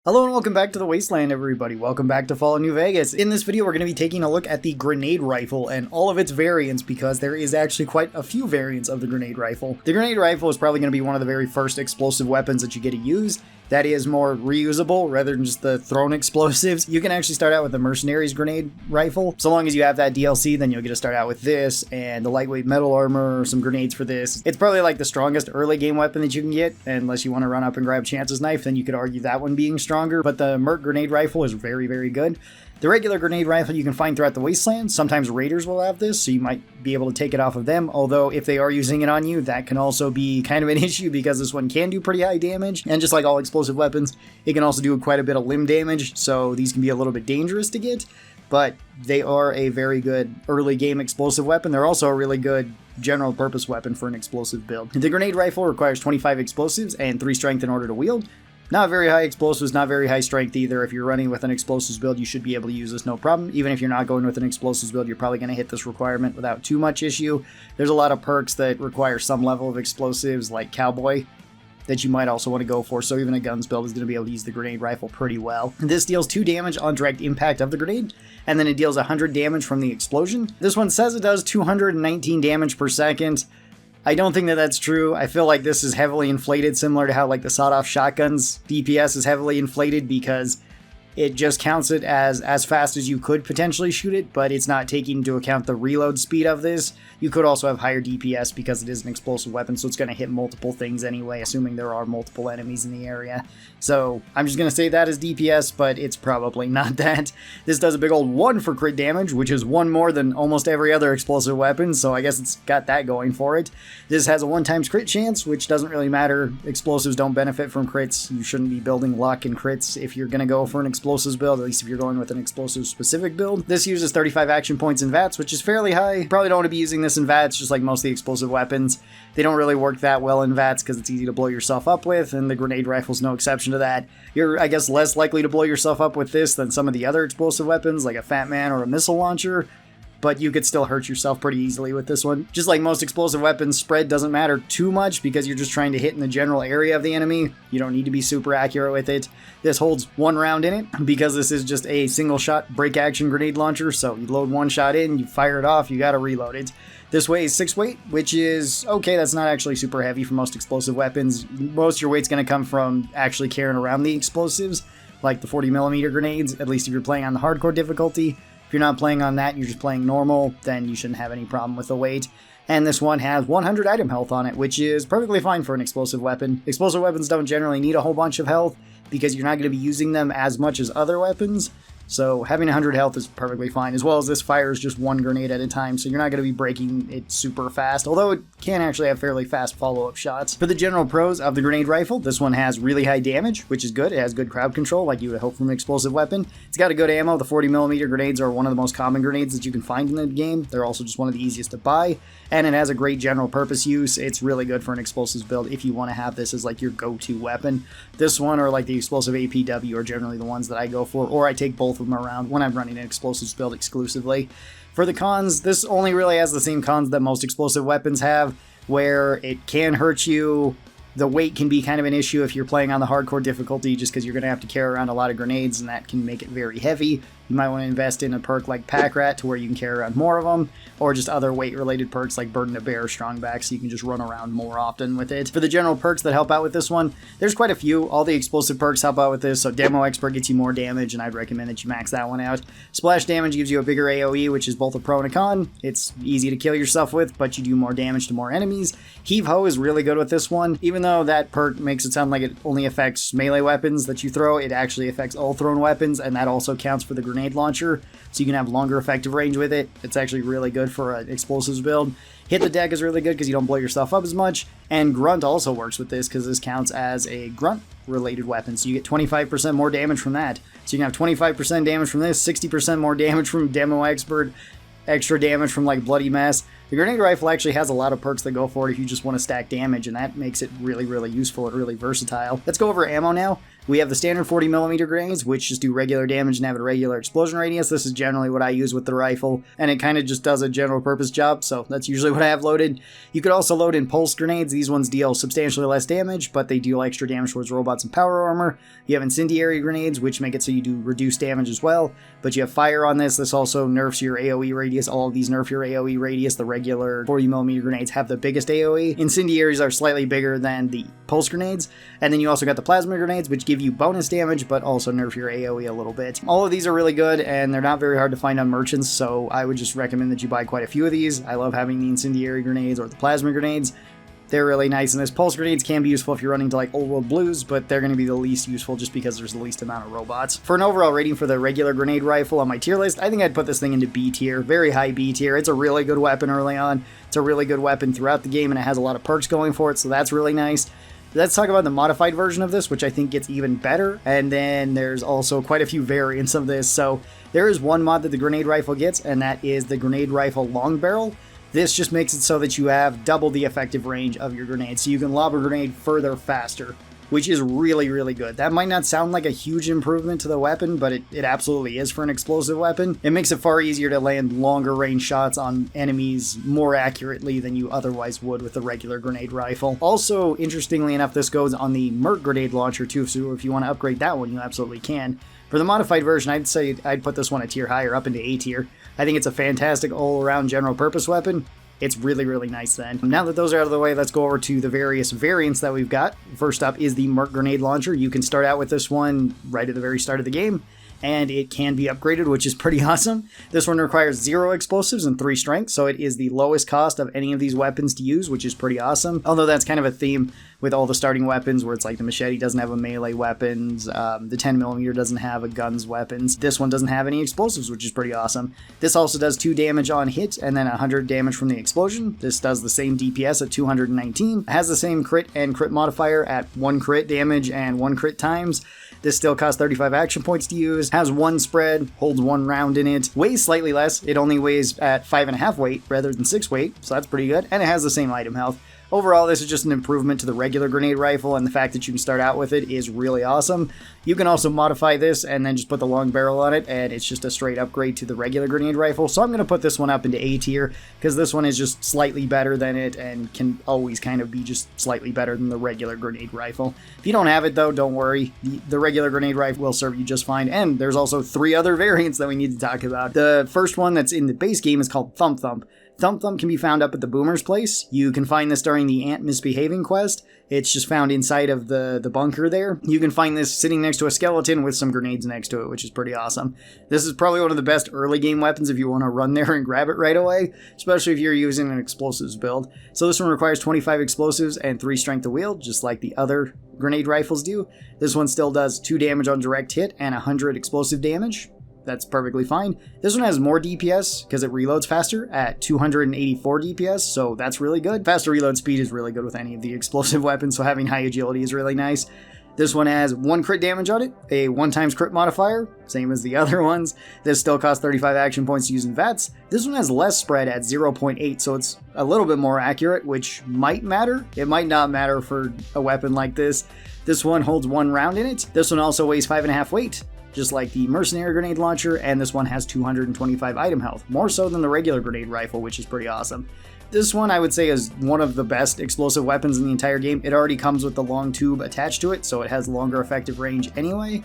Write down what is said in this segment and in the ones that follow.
Hello and welcome back to the Wasteland, everybody. Welcome back to Fallout New Vegas. In this video, we're going to be taking a look at the grenade rifle and all of its variants because there is actually quite a few variants of the grenade rifle. The grenade rifle is probably going to be one of the very first explosive weapons that you get to use. That is more reusable rather than just the thrown explosives. You can actually start out with the Mercenaries grenade rifle. So long as you have that DLC, then you'll get to start out with this and the lightweight metal armor or some grenades for this. It's probably like the strongest early game weapon that you can get, unless you want to run up and grab Chance's knife, then you could argue that one being stronger, but the Merc grenade rifle is very, very good. The regular grenade rifle you can find throughout the Wasteland. Sometimes raiders will have this, so you might be able to take it off of them, although if they are using it on you, that can also be kind of an issue because this one can do pretty high damage, and just like all explosive weapons, it can also do quite a bit of limb damage, so these can be a little bit dangerous to get, but they are a very good early game explosive weapon. They're also a really good general purpose weapon for an explosive build. The grenade rifle requires 25 explosives and 3 strength in order to wield. Not very high explosives, not very high strength either. If you're running with an explosives build, you should be able to use this no problem. Even if you're not going with an explosives build, you're probably going to hit this requirement without too much issue. There's a lot of perks that require some level of explosives, like Cowboy, that you might also want to go for, so even a guns build is going to be able to use the grenade rifle pretty well. This deals 2 damage on direct impact of the grenade, and then it deals 100 damage from the explosion. This one says it does 219 damage per second. I don't think that that's true. I feel like this is heavily inflated, similar to how like the sawed-off shotgun's DPS is heavily inflated because it just counts it as fast as you could potentially shoot it, but it's not taking into account the reload speed of this. You could also have higher DPS because it is an explosive weapon, so it's going to hit multiple things anyway, assuming there are multiple enemies in the area. So I'm just going to say that as DPS, but it's probably not that. This does a big old 1 for crit damage, which is 1 more than almost every other explosive weapon, so I guess it's got that going for it. This has a 1x crit chance, which doesn't really matter. Explosives don't benefit from crits. You shouldn't be building luck and crits if you're going to go for an explosives build, at least if you're going with an explosive specific build. This uses 35 action points in VATS, which is fairly high. Probably don't want to be using this in VATS, just like most of the explosive weapons. They don't really work that well in VATS because it's easy to blow yourself up with, and the grenade rifle's no exception to that. You're, I guess, less likely to blow yourself up with this than some of the other explosive weapons, like a Fat Man or a missile launcher, but you could still hurt yourself pretty easily with this one. Just like most explosive weapons, spread doesn't matter too much because you're just trying to hit in the general area of the enemy. You don't need to be super accurate with it. This holds 1 round in it because this is just a single shot break action grenade launcher, so you load 1 shot in, you fire it off, you gotta reload it. This weighs 6 weight, which is okay. That's not actually super heavy for most explosive weapons. Most of your weight's going to come from actually carrying around the explosives, like the 40mm grenades, at least if you're playing on the hardcore difficulty. If you're not playing on that, you're just playing normal, then you shouldn't have any problem with the weight. And this one has 100 item health on it, which is perfectly fine for an explosive weapon. Explosive weapons don't generally need a whole bunch of health because you're not going to be using them as much as other weapons. So having 100 health is perfectly fine, as well as this fires just 1 grenade at a time, so you're not going to be breaking it super fast, although it can actually have fairly fast follow-up shots. For the general pros of the grenade rifle, this one has really high damage, which is good. It has good crowd control, like you would hope from an explosive weapon. It's got a good ammo. The 40mm grenades are one of the most common grenades that you can find in the game. They're also just one of the easiest to buy, and it has a great general purpose use. It's really good for an explosives build if you want to have this as like your go-to weapon. This one or like the explosive APW are generally the ones that I go for, or I take both of them around when I'm running an explosives build exclusively. For the cons, this only really has the same cons that most explosive weapons have, where it can hurt you. The weight can be kind of an issue if you're playing on the hardcore difficulty, just because you're going to have to carry around a lot of grenades, and that can make it very heavy. You might want to invest in a perk like Pack Rat to where you can carry around more of them, or just other weight-related perks like Burden to Bear or Strong Back, so you can just run around more often with it. For the general perks that help out with this one, there's quite a few. All the explosive perks help out with this, so Demo Expert gets you more damage, and I'd recommend that you max that one out. Splash Damage gives you a bigger AoE, which is both a pro and a con. It's easy to kill yourself with, but you do more damage to more enemies. Heave Ho is really good with this one. Even though that perk makes it sound like it only affects melee weapons that you throw, it actually affects all thrown weapons, and that also counts for the grenade launcher, so you can have longer effective range with it. It's actually really good for an explosives build. Hit the Deck is really good because you don't blow yourself up as much, and Grunt also works with this because this counts as a grunt related weapon, so you get 25% more damage from that. So you can have 25% damage from this, 60% more damage from Demo Expert, extra damage from like Bloody Mess. The grenade rifle actually has a lot of perks that go for it if you just want to stack damage, and that makes it really, really useful and really versatile. Let's go over ammo now. We have the standard 40mm grenades, which just do regular damage and have a regular explosion radius. This is generally what I use with the rifle, and it kind of just does a general purpose job, so that's usually what I have loaded. You could also load in pulse grenades. These ones deal substantially less damage, but they deal extra damage towards robots and power armor. You have incendiary grenades, which make it so you do reduced damage as well, but you have fire on this. This also nerfs your AoE radius. All of these nerf your AoE radius. The regular 40mm grenades have the biggest AoE. Incendiaries are slightly bigger than the pulse grenades, and then you also got the plasma grenades, which give you bonus damage, but also nerf your AoE a little bit. All of these are really good, and they're not very hard to find on merchants, so I would just recommend that you buy quite a few of these. I love having the incendiary grenades or the plasma grenades. They're really nice, and this pulse grenades can be useful if you're running to like old world blues, but they're going to be the least useful just because there's the least amount of robots. For an overall rating for the regular grenade rifle on my tier list, I think I'd put this thing into B tier, very high B tier. It's a really good weapon early on. It's a really good weapon throughout the game, and it has a lot of perks going for it, so that's really nice. Let's talk about the modified version of this, which I think gets even better, and then there's also quite a few variants of this. So there is one mod that the grenade rifle gets, and that is the grenade rifle long barrel. This just makes it so that you have double the effective range of your grenade, so you can lob a grenade further faster, which is really, really good. That might not sound like a huge improvement to the weapon, but it absolutely is for an explosive weapon. It makes it far easier to land longer range shots on enemies more accurately than you otherwise would with a regular grenade rifle. Also, interestingly enough, this goes on the Merc grenade launcher too, so if you want to upgrade that one, you absolutely can. For the modified version, I'd say I'd put this one a tier higher, up into A tier. I think it's a fantastic all-around general purpose weapon. It's really, really nice then. Now that those are out of the way, let's go over to the various variants that we've got. First up is the Merc grenade launcher. You can start out with this one right at the very start of the game, and it can be upgraded, which is pretty awesome. This one requires 0 explosives and 3 strength, so it is the lowest cost of any of these weapons to use, which is pretty awesome. Although that's kind of a theme with all the starting weapons, where it's like the machete doesn't have a melee weapons, the 10mm doesn't have a guns weapons. This one doesn't have any explosives, which is pretty awesome. This also does 2 damage on hit, and then 100 damage from the explosion. This does the same DPS at 219. It has the same crit and crit modifier at 1 crit damage and 1 crit times. This still costs 35 action points to use, has 1 spread, holds 1 round in it, weighs slightly less. It only weighs at 5.5 weight rather than 6 weight, so that's pretty good, and it has the same item health. Overall, this is just an improvement to the regular grenade rifle, and the fact that you can start out with it is really awesome. You can also modify this and then just put the long barrel on it, and it's just a straight upgrade to the regular grenade rifle. So I'm going to put this one up into A tier, because this one is just slightly better than it and can always kind of be just slightly better than the regular grenade rifle. If you don't have it though, don't worry. The regular grenade rifle will serve you just fine, and there's also 3 other variants that we need to talk about. The first one that's in the base game is called Thump Thump. Thump Thump can be found up at the Boomer's place. You can find this during the Ant Misbehaving quest. It's just found inside of the bunker there. You can find this sitting next to a skeleton with some grenades next to it, which is pretty awesome. This is probably one of the best early game weapons if you want to run there and grab it right away, especially if you're using an explosives build. So this one requires 25 explosives and 3 strength to wield, just like the other grenade rifles do. This one still does 2 damage on direct hit and 100 explosive damage. That's perfectly fine. This one has more DPS because it reloads faster at 284 DPS, so that's really good. Faster reload speed is really good with any of the explosive weapons, so having high agility is really nice. This one has 1 crit damage on it, a 1x crit modifier, same as the other ones. This still costs 35 action points to use in VATS. This one has less spread at 0.8, so it's a little bit more accurate, which might matter. It might not matter for a weapon like this. This one holds 1 round in it. This one also weighs 5.5 weight, just like the mercenary grenade launcher, and this one has 225 item health, more so than the regular grenade rifle, which is pretty awesome. This one I would say is one of the best explosive weapons in the entire game. It already comes with the long tube attached to it, so it has longer effective range anyway.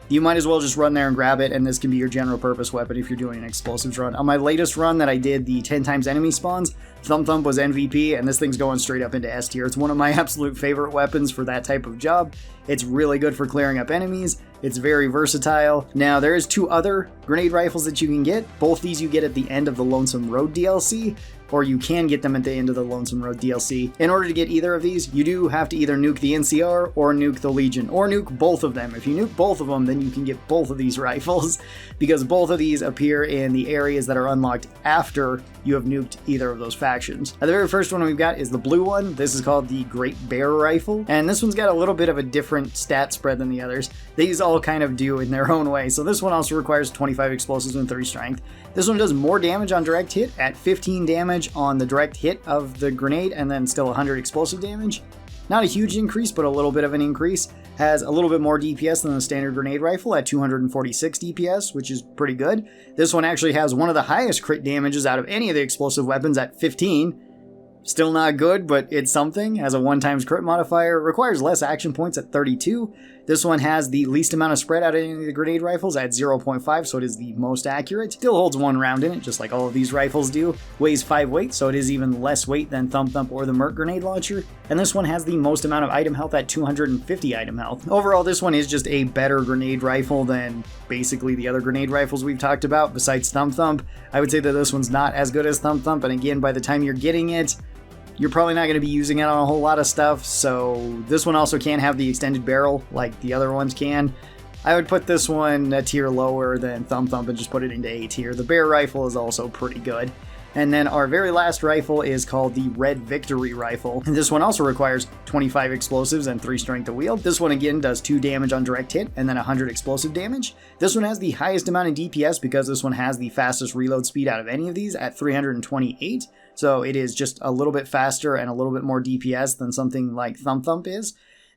You might as well just run there and grab it, and this can be your general purpose weapon if you're doing an explosives run. On my latest run that I did, the 10 times enemy spawns, Thump Thump was MVP, and this thing's going straight up into S tier. It's one of my absolute favorite weapons for that type of job. It's really good for clearing up enemies. It's very versatile. Now, there is 2 other grenade rifles that you can get. Both these you get at the end of the Lonesome Road DLC, or you can get them at the end of the Lonesome Road DLC. In order to get either of these, you do have to either nuke the NCR or nuke the Legion, or nuke both of them. If you nuke both of them, then you can get both of these rifles, because both of these appear in the areas that are unlocked after you have nuked either of those factions. Now, the very first one we've got is the blue one. This is called the Great Bear Rifle, and this one's got a little bit of a different stat spread than the others. These all kind of do in their own way. So this one also requires 25 explosives and 3 strength. This one does more damage on direct hit at 15 damage on the direct hit of the grenade, and then still 100 explosive damage. Not a huge increase, but a little bit of an increase. Has a little bit more DPS than the standard grenade rifle at 246 DPS, which is pretty good. This one actually has one of the highest crit damages out of any of the explosive weapons at 15. Still not good, but it's something. Has a 1x crit modifier, requires less action points at 32. This one has the least amount of spread out of any of the grenade rifles at 0.5, so it is the most accurate. Still holds 1 round in it, just like all of these rifles do. Weighs 5 weight, so it is even less weight than Thump Thump or the Merc grenade launcher. And this one has the most amount of item health at 250 item health. Overall, this one is just a better grenade rifle than basically the other grenade rifles we've talked about, besides Thump Thump. I would say that this one's not as good as Thump Thump, and again, by the time you're getting it, you're probably not going to be using it on a whole lot of stuff, so this one also can't have the extended barrel like the other ones can. I would put this one a tier lower than Thump Thump and just put it into A tier. The bear rifle is also pretty good. And then our very last rifle is called the Red Victory Rifle. And this one also requires 25 explosives and 3 strength to wield. This one again does 2 damage on direct hit and then 100 explosive damage. This one has the highest amount of DPS because this one has the fastest reload speed out of any of these at 328. So it is just a little bit faster and a little bit more DPS than something like Thump Thump is.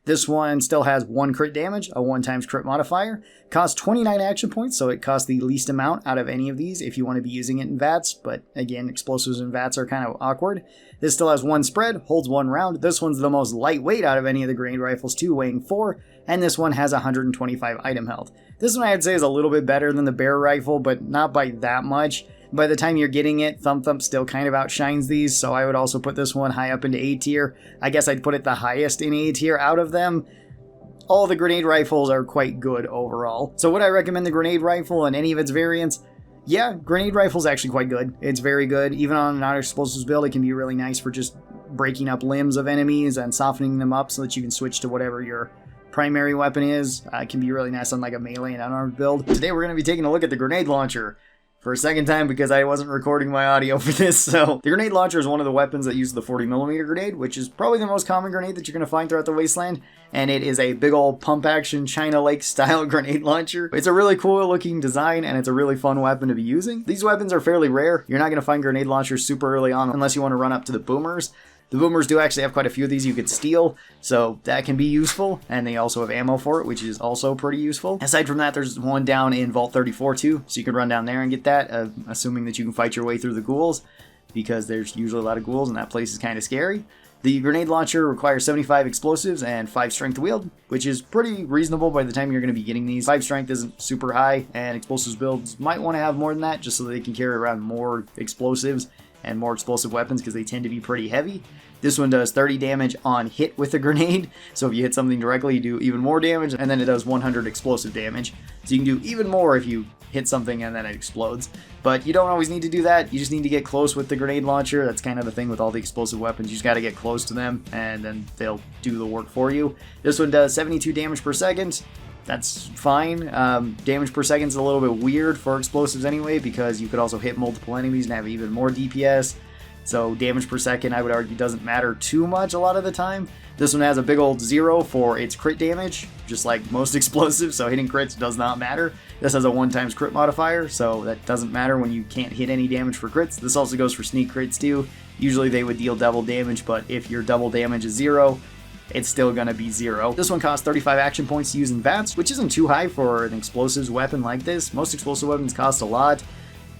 This one still has 1 crit damage, a 1x crit modifier, costs 29 action points, so it costs the least amount out of any of these if you want to be using it in VATS, but again, explosives and VATS are kind of awkward. This still has 1 spread, holds 1 round. This one's the most lightweight out of any of the grenade rifles too, weighing 4, and this one has 125 item health. This one I'd say is a little bit better than the bear rifle, but not by that much. By the time you're getting it, Thump Thump still kind of outshines these, so I would also put this one high up into A tier. I guess I'd put it the highest in A tier out of them. All the grenade rifles are quite good overall. So would I recommend the grenade rifle and any of its variants? Yeah, grenade rifle's actually quite good. It's very good. Even on an non-explosives build, it can be really nice for just breaking up limbs of enemies and softening them up so that you can switch to whatever your primary weapon is. It can be really nice on like a melee and unarmed build. Today we're going to be taking a look at the grenade launcher for a second time because I wasn't recording my audio for this. So the grenade launcher is one of the weapons that uses the 40mm grenade, which is probably the most common grenade that you're going to find throughout the wasteland, and it is a big old pump action China Lake style grenade launcher. It's a really cool looking design and it's a really fun weapon to be using. These weapons are fairly rare. You're not going to find grenade launchers super early on unless you want to run up to the boomers. The boomers do actually have quite a few of these you could steal, so that can be useful, and they also have ammo for it, which is also pretty useful. Aside from that, there's one down in Vault 34 too, so you can run down there and get that, assuming that you can fight your way through the ghouls, because there's usually a lot of ghouls and that place is kind of scary. The grenade launcher requires 75 explosives and 5 strength to wield, which is pretty reasonable by the time you're going to be getting these. 5 strength isn't super high, and explosives builds might want to have more than that, just so they can carry around more explosives and more explosive weapons because they tend to be pretty heavy. This one does 30 damage on hit with a grenade, so if you hit something directly you do even more damage, and then it does 100 explosive damage, so you can do even more if you hit something and then it explodes. But you don't always need to do that, you just need to get close with the grenade launcher. That's kind of the thing with all the explosive weapons, you just got to get close to them and then they'll do the work for you. This one does 72 damage per second. That's fine. Damage per second is a little bit weird for explosives anyway, because you could also hit multiple enemies and have even more DPS. So damage per second, I would argue, doesn't matter too much a lot of the time. This one has a big old 0 for its crit damage, just like most explosives, so hitting crits does not matter. This has a 1x crit modifier, so that doesn't matter when you can't hit any damage for crits. This also goes for sneak crits too. Usually they would deal double damage, but if your double damage is 0, it's still gonna be 0. This one costs 35 action points to use in VATS, which isn't too high for an explosives weapon like this. Most explosive weapons cost a lot.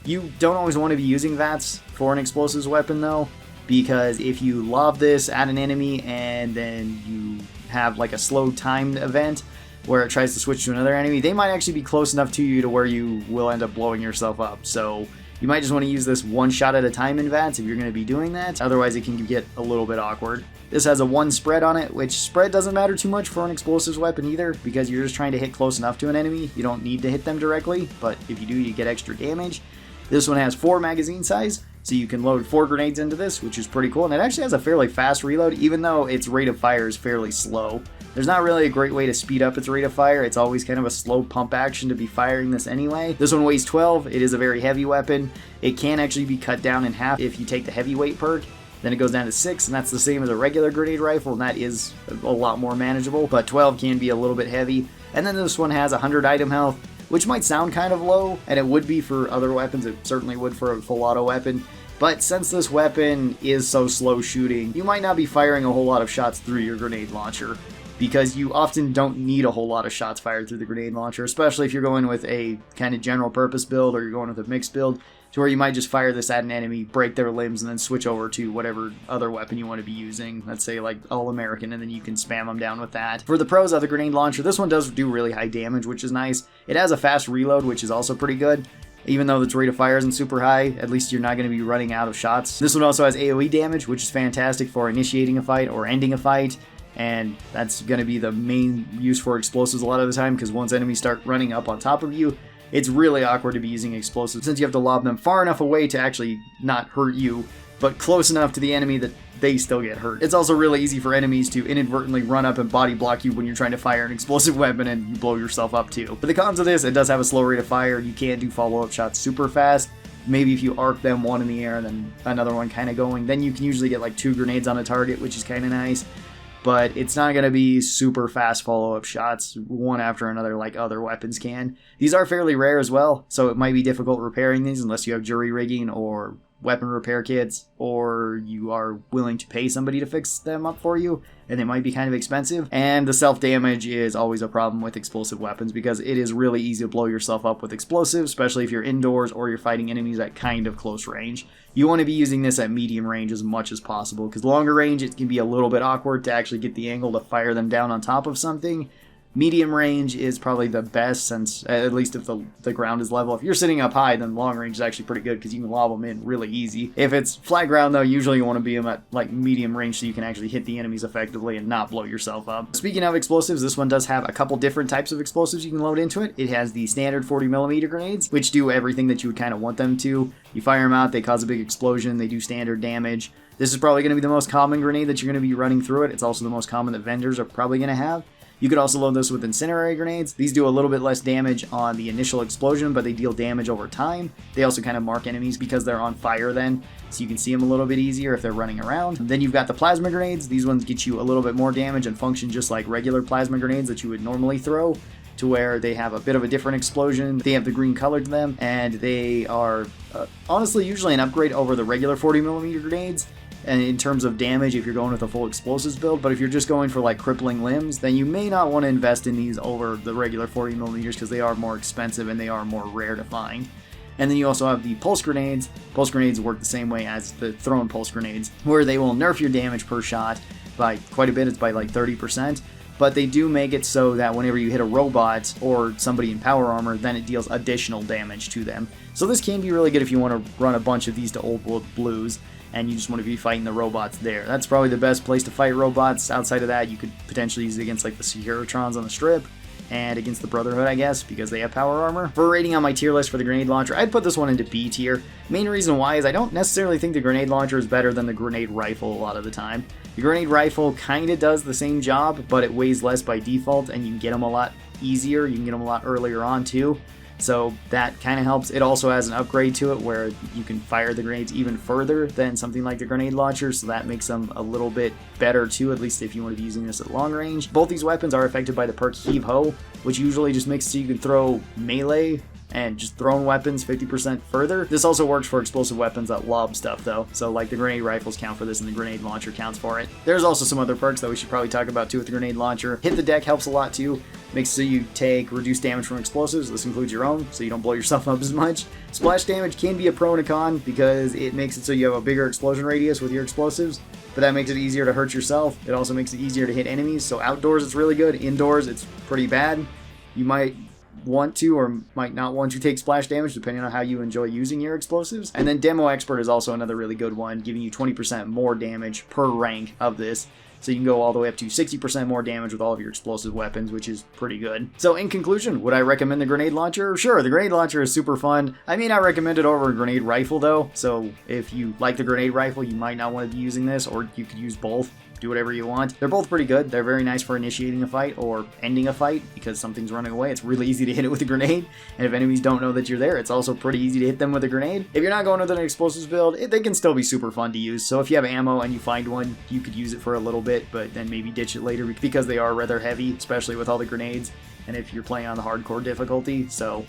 You don't always want to be using VATS for an explosives weapon though, because if you lob this at an enemy and then you have like a slow timed event where it tries to switch to another enemy, they might actually be close enough to you to where you will end up blowing yourself up. So you might just want to use this one shot at a time in VATS if you're going to be doing that, otherwise it can get a little bit awkward. This has a 1 spread on it, which spread doesn't matter too much for an explosives weapon either, because you're just trying to hit close enough to an enemy. You don't need to hit them directly, but if you do, you get extra damage. This one has 4 magazine size, so you can load 4 grenades into this, which is pretty cool, and it actually has a fairly fast reload, even though its rate of fire is fairly slow. There's not really a great way to speed up its rate of fire. It's always kind of a slow pump action to be firing this anyway. This one weighs 12. It is a very heavy weapon. It can actually be cut down in half if you take the heavyweight perk. Then it goes down to 6, and that's the same as a regular grenade rifle, and that is a lot more manageable, but 12 can be a little bit heavy. And then this one has 100 item health, which might sound kind of low, and it would be for other weapons. It certainly would for a full auto weapon. But since this weapon is so slow shooting, you might not be firing a whole lot of shots through your grenade launcher, because you often don't need a whole lot of shots fired through the grenade launcher, especially if you're going with a kind of general purpose build or you're going with a mixed build, to where you might just fire this at an enemy, break their limbs, and then switch over to whatever other weapon you want to be using. Let's say like All-American, and then you can spam them down with that. For the pros of the grenade launcher, this one does do really high damage, which is nice. It has a fast reload, which is also pretty good. Even though its rate of fire isn't super high, at least you're not going to be running out of shots. This one also has AoE damage, which is fantastic for initiating a fight or ending a fight. And that's going to be the main use for explosives a lot of the time, because once enemies start running up on top of you, it's really awkward to be using explosives, since you have to lob them far enough away to actually not hurt you, but close enough to the enemy that they still get hurt. It's also really easy for enemies to inadvertently run up and body block you when you're trying to fire an explosive weapon and you blow yourself up too. But the cons of this, it does have a slow rate of fire. You can't do follow-up shots super fast. Maybe if you arc them, one in the air and then another one kind of going, then you can usually get like 2 grenades on a target, which is kind of nice. But it's not going to be super fast follow-up shots, one after another, like other weapons can. These are fairly rare as well, so it might be difficult repairing these unless you have jury rigging or weapon repair kits, or you are willing to pay somebody to fix them up for you, and it might be kind of expensive. And the self-damage is always a problem with explosive weapons, because it is really easy to blow yourself up with explosives, especially if you're indoors or you're fighting enemies at kind of close range. You want to be using this at medium range as much as possible, because longer range, it can be a little bit awkward to actually get the angle to fire them down on top of something. Medium range is probably the best, since at least if the ground is level. If you're sitting up high, then long range is actually pretty good, because you can lob them in really easy. If it's flat ground though, usually you want to be them at like medium range so you can actually hit the enemies effectively and not blow yourself up. Speaking of explosives, this one does have a couple different types of explosives you can load into it. It has the standard 40mm grenades, which do everything that you would kind of want them to. You fire them out, they cause a big explosion, they do standard damage. This is probably going to be the most common grenade that you're going to be running through it. It's also the most common that vendors are probably going to have. You could also load this with incendiary grenades. These do a little bit less damage on the initial explosion, but they deal damage over time. They also kind of mark enemies because they're on fire then, so you can see them a little bit easier if they're running around. Then you've got the plasma grenades. These ones get you a little bit more damage and function just like regular plasma grenades that you would normally throw, to where they have a bit of a different explosion. They have the green color to them, and they are honestly usually an upgrade over the regular 40mm grenades. And in terms of damage, if you're going with a full explosives build, but if you're just going for like crippling limbs, then you may not want to invest in these over the regular 40mm, because they are more expensive and they are more rare to find. And then you also have the pulse grenades. Pulse grenades work the same way as the thrown pulse grenades, where they will nerf your damage per shot by quite a bit. It's by like 30%. But they do make it so that whenever you hit a robot or somebody in power armor, then it deals additional damage to them. So this can be really good if you want to run a bunch of these to Old World Blues, and you just want to be fighting the robots there. That's probably the best place to fight robots. Outside of that, you could potentially use it against like the Securitrons on the strip, and against the Brotherhood, I guess, because they have power armor. For rating on my tier list for the grenade launcher, I'd put this one into B tier. Main reason why is I don't necessarily think the grenade launcher is better than the grenade rifle a lot of the time. The grenade rifle kinda does the same job, but it weighs less by default, and you can get them a lot easier. You can get them a lot earlier on too. So that kind of helps. It also has an upgrade to it where you can fire the grenades even further than something like the grenade launcher, so that makes them a little bit better too, at least if you want to be using this at long range. Both these weapons are affected by the perk Heave Ho, which usually just makes it so you can throw melee and just thrown weapons 50% further. This also works for explosive weapons that lob stuff though, so like the grenade rifles count for this and the grenade launcher counts for it. There's also some other perks that we should probably talk about too with the grenade launcher. Hit the deck helps a lot too. Makes it so you take reduced damage from explosives. This includes your own, so you don't blow yourself up as much. Splash damage can be a pro and a con, because it makes it so you have a bigger explosion radius with your explosives, but that makes it easier to hurt yourself. It also makes it easier to hit enemies, so outdoors it's really good. Indoors it's pretty bad. You might want to or might not want to take splash damage depending on how you enjoy using your explosives. And then Demo Expert is also another really good one, giving you 20% more damage per rank of this. So you can go all the way up to 60% more damage with all of your explosive weapons, which is pretty good. So in conclusion, would I recommend the grenade launcher? Sure, the grenade launcher is super fun. I may not recommend it over a grenade rifle though, so if you like the grenade rifle, you might not want to be using this, or you could use both. Do whatever you want. They're both pretty good. They're very nice for initiating a fight or ending a fight because something's running away. It's really easy to hit it with a grenade, and if enemies don't know that you're there, it's also pretty easy to hit them with a grenade. If you're not going with an explosives build, they can still be super fun to use. So if you have ammo and you find one, you could use it for a little bit, but then maybe ditch it later because they are rather heavy, especially with all the grenades, and if you're playing on the hardcore difficulty. So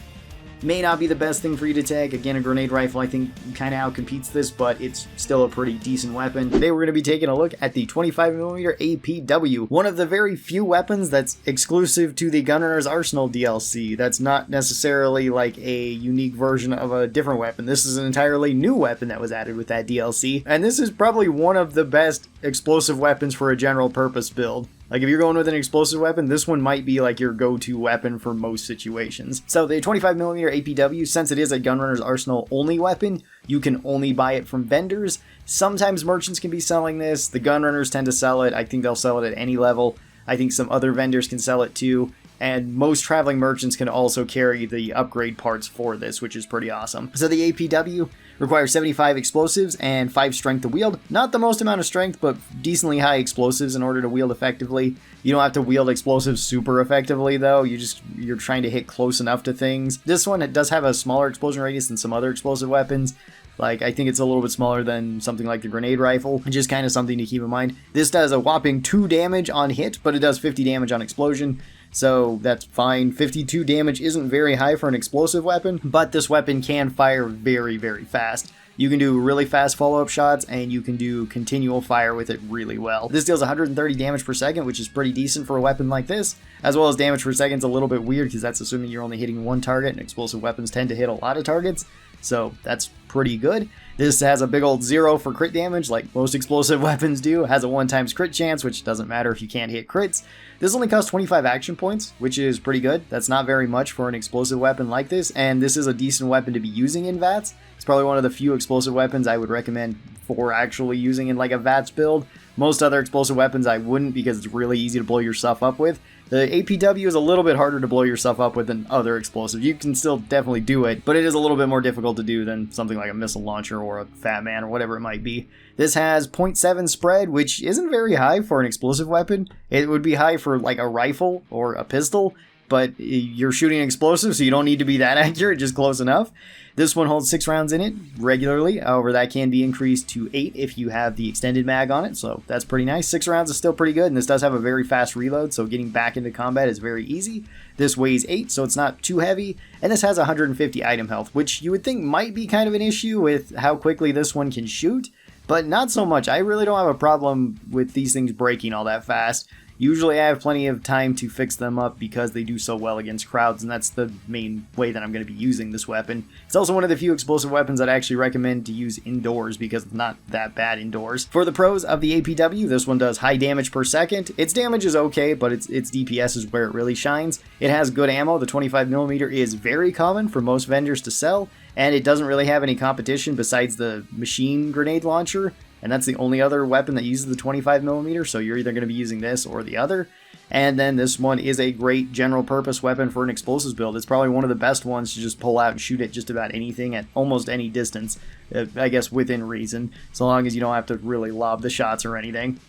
may not be the best thing for you to take. Again, a grenade rifle I think kind of outcompetes this, but it's still a pretty decent weapon. Today we're going to be taking a look at the 25mm APW, one of the very few weapons that's exclusive to the Gunrunner's Arsenal DLC. That's not necessarily like a unique version of a different weapon. This is an entirely new weapon that was added with that DLC, and this is probably one of the best explosive weapons for a general purpose build. Like, if you're going with an explosive weapon, this one might be like your go-to weapon for most situations. So the 25mm APW, since it is a Gunrunner's Arsenal only weapon, you can only buy it from vendors. Sometimes merchants can be selling this. The Gunrunners tend to sell it. I think they'll sell it at any level. I think some other vendors can sell it too. And most traveling merchants can also carry the upgrade parts for this, which is pretty awesome. So the APW requires 75 explosives and 5 strength to wield. Not the most amount of strength, but decently high explosives in order to wield effectively. You don't have to wield explosives super effectively though, you're trying to hit close enough to things. This one, it does have a smaller explosion radius than some other explosive weapons. Like, I think it's a little bit smaller than something like the grenade rifle, just kind of something to keep in mind. This does a whopping 2 damage on hit, but it does 50 damage on explosion. So that's fine. 52 damage isn't very high for an explosive weapon, but this weapon can fire very, very fast. You can do really fast follow-up shots, and you can do continual fire with it really well. This deals 130 damage per second, which is pretty decent for a weapon like this, as well as damage per second is a little bit weird because that's assuming you're only hitting one target, and explosive weapons tend to hit a lot of targets, so that's pretty good. This has a big old 0 for crit damage, like most explosive weapons do. It has a 1x crit chance, which doesn't matter if you can't hit crits. This only costs 25 action points, which is pretty good. That's not very much for an explosive weapon like this, and this is a decent weapon to be using in VATS. It's probably one of the few explosive weapons I would recommend for actually using in like a VATS build. Most other explosive weapons I wouldn't, because it's really easy to blow yourself up with. The APW is a little bit harder to blow yourself up with than other explosives. You can still definitely do it, but it is a little bit more difficult to do than something like a missile launcher or a Fat Man or whatever it might be. This has 0.7 spread, which isn't very high for an explosive weapon. It would be high for like a rifle or a pistol, but you're shooting explosives, so you don't need to be that accurate, just close enough. This one holds 6 rounds in it regularly, however that can be increased to 8 if you have the extended mag on it, so that's pretty nice. 6 rounds is still pretty good, and this does have a very fast reload, so getting back into combat is very easy. This weighs 8, so it's not too heavy, and this has 150 item health, which you would think might be kind of an issue with how quickly this one can shoot, but not so much. I really don't have a problem with these things breaking all that fast. Usually I have plenty of time to fix them up because they do so well against crowds, and that's the main way that I'm going to be using this weapon. It's also one of the few explosive weapons that I actually recommend to use indoors because it's not that bad indoors. For the pros of the APW, this one does high damage per second. Its damage is okay, but its DPS is where it really shines. It has good ammo. The 25mm is very common for most vendors to sell, and it doesn't really have any competition besides the machine grenade launcher. And that's the only other weapon that uses the 25mm, so you're either going to be using this or the other. And then this one is a great general purpose weapon for an explosives build. It's probably one of the best ones to just pull out and shoot at just about anything at almost any distance, I guess within reason, so long as you don't have to really lob the shots or anything.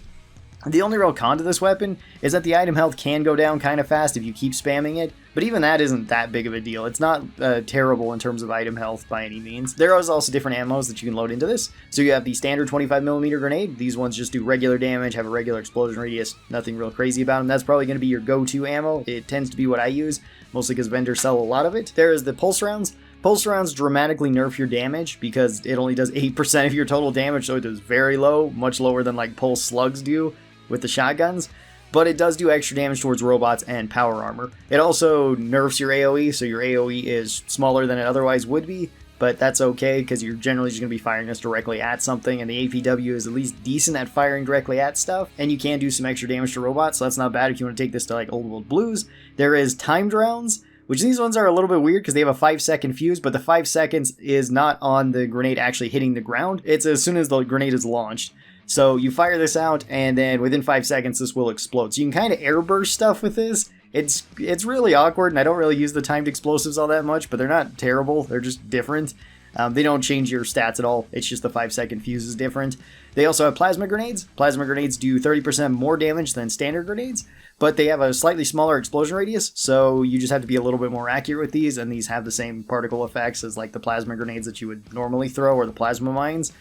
The only real con to this weapon is that the item health can go down kind of fast if you keep spamming it, but even that isn't that big of a deal. It's not terrible in terms of item health by any means. There is also different ammos that you can load into this. So you have the standard 25mm grenade. These ones just do regular damage, have a regular explosion radius, nothing real crazy about them. That's probably going to be your go-to ammo. It tends to be what I use, mostly because vendors sell a lot of it. There is the pulse rounds. Pulse rounds dramatically nerf your damage because it only does 8% of your total damage, so it does very low, much lower than like pulse slugs do with the shotguns, but it does do extra damage towards robots and power armor. It also nerfs your AoE, so your AoE is smaller than it otherwise would be, but that's okay because you're generally just going to be firing this directly at something, and the APW is at least decent at firing directly at stuff, and you can do some extra damage to robots, so that's not bad if you want to take this to like Old World Blues. There is timed rounds, which these ones are a little bit weird because they have a 5-second fuse, but the 5 seconds is not on the grenade actually hitting the ground. It's as soon as the grenade is launched. So you fire this out, and then within 5 seconds this will explode. So you can kind of airburst stuff with this. It's really awkward, and I don't really use the timed explosives all that much, but they're not terrible. They're just different. They don't change your stats at all. It's just the 5-second fuse is different. They also have plasma grenades. Plasma grenades do 30% more damage than standard grenades, but they have a slightly smaller explosion radius, so you just have to be a little bit more accurate with these, and these have the same particle effects as like the plasma grenades that you would normally throw or the plasma mines.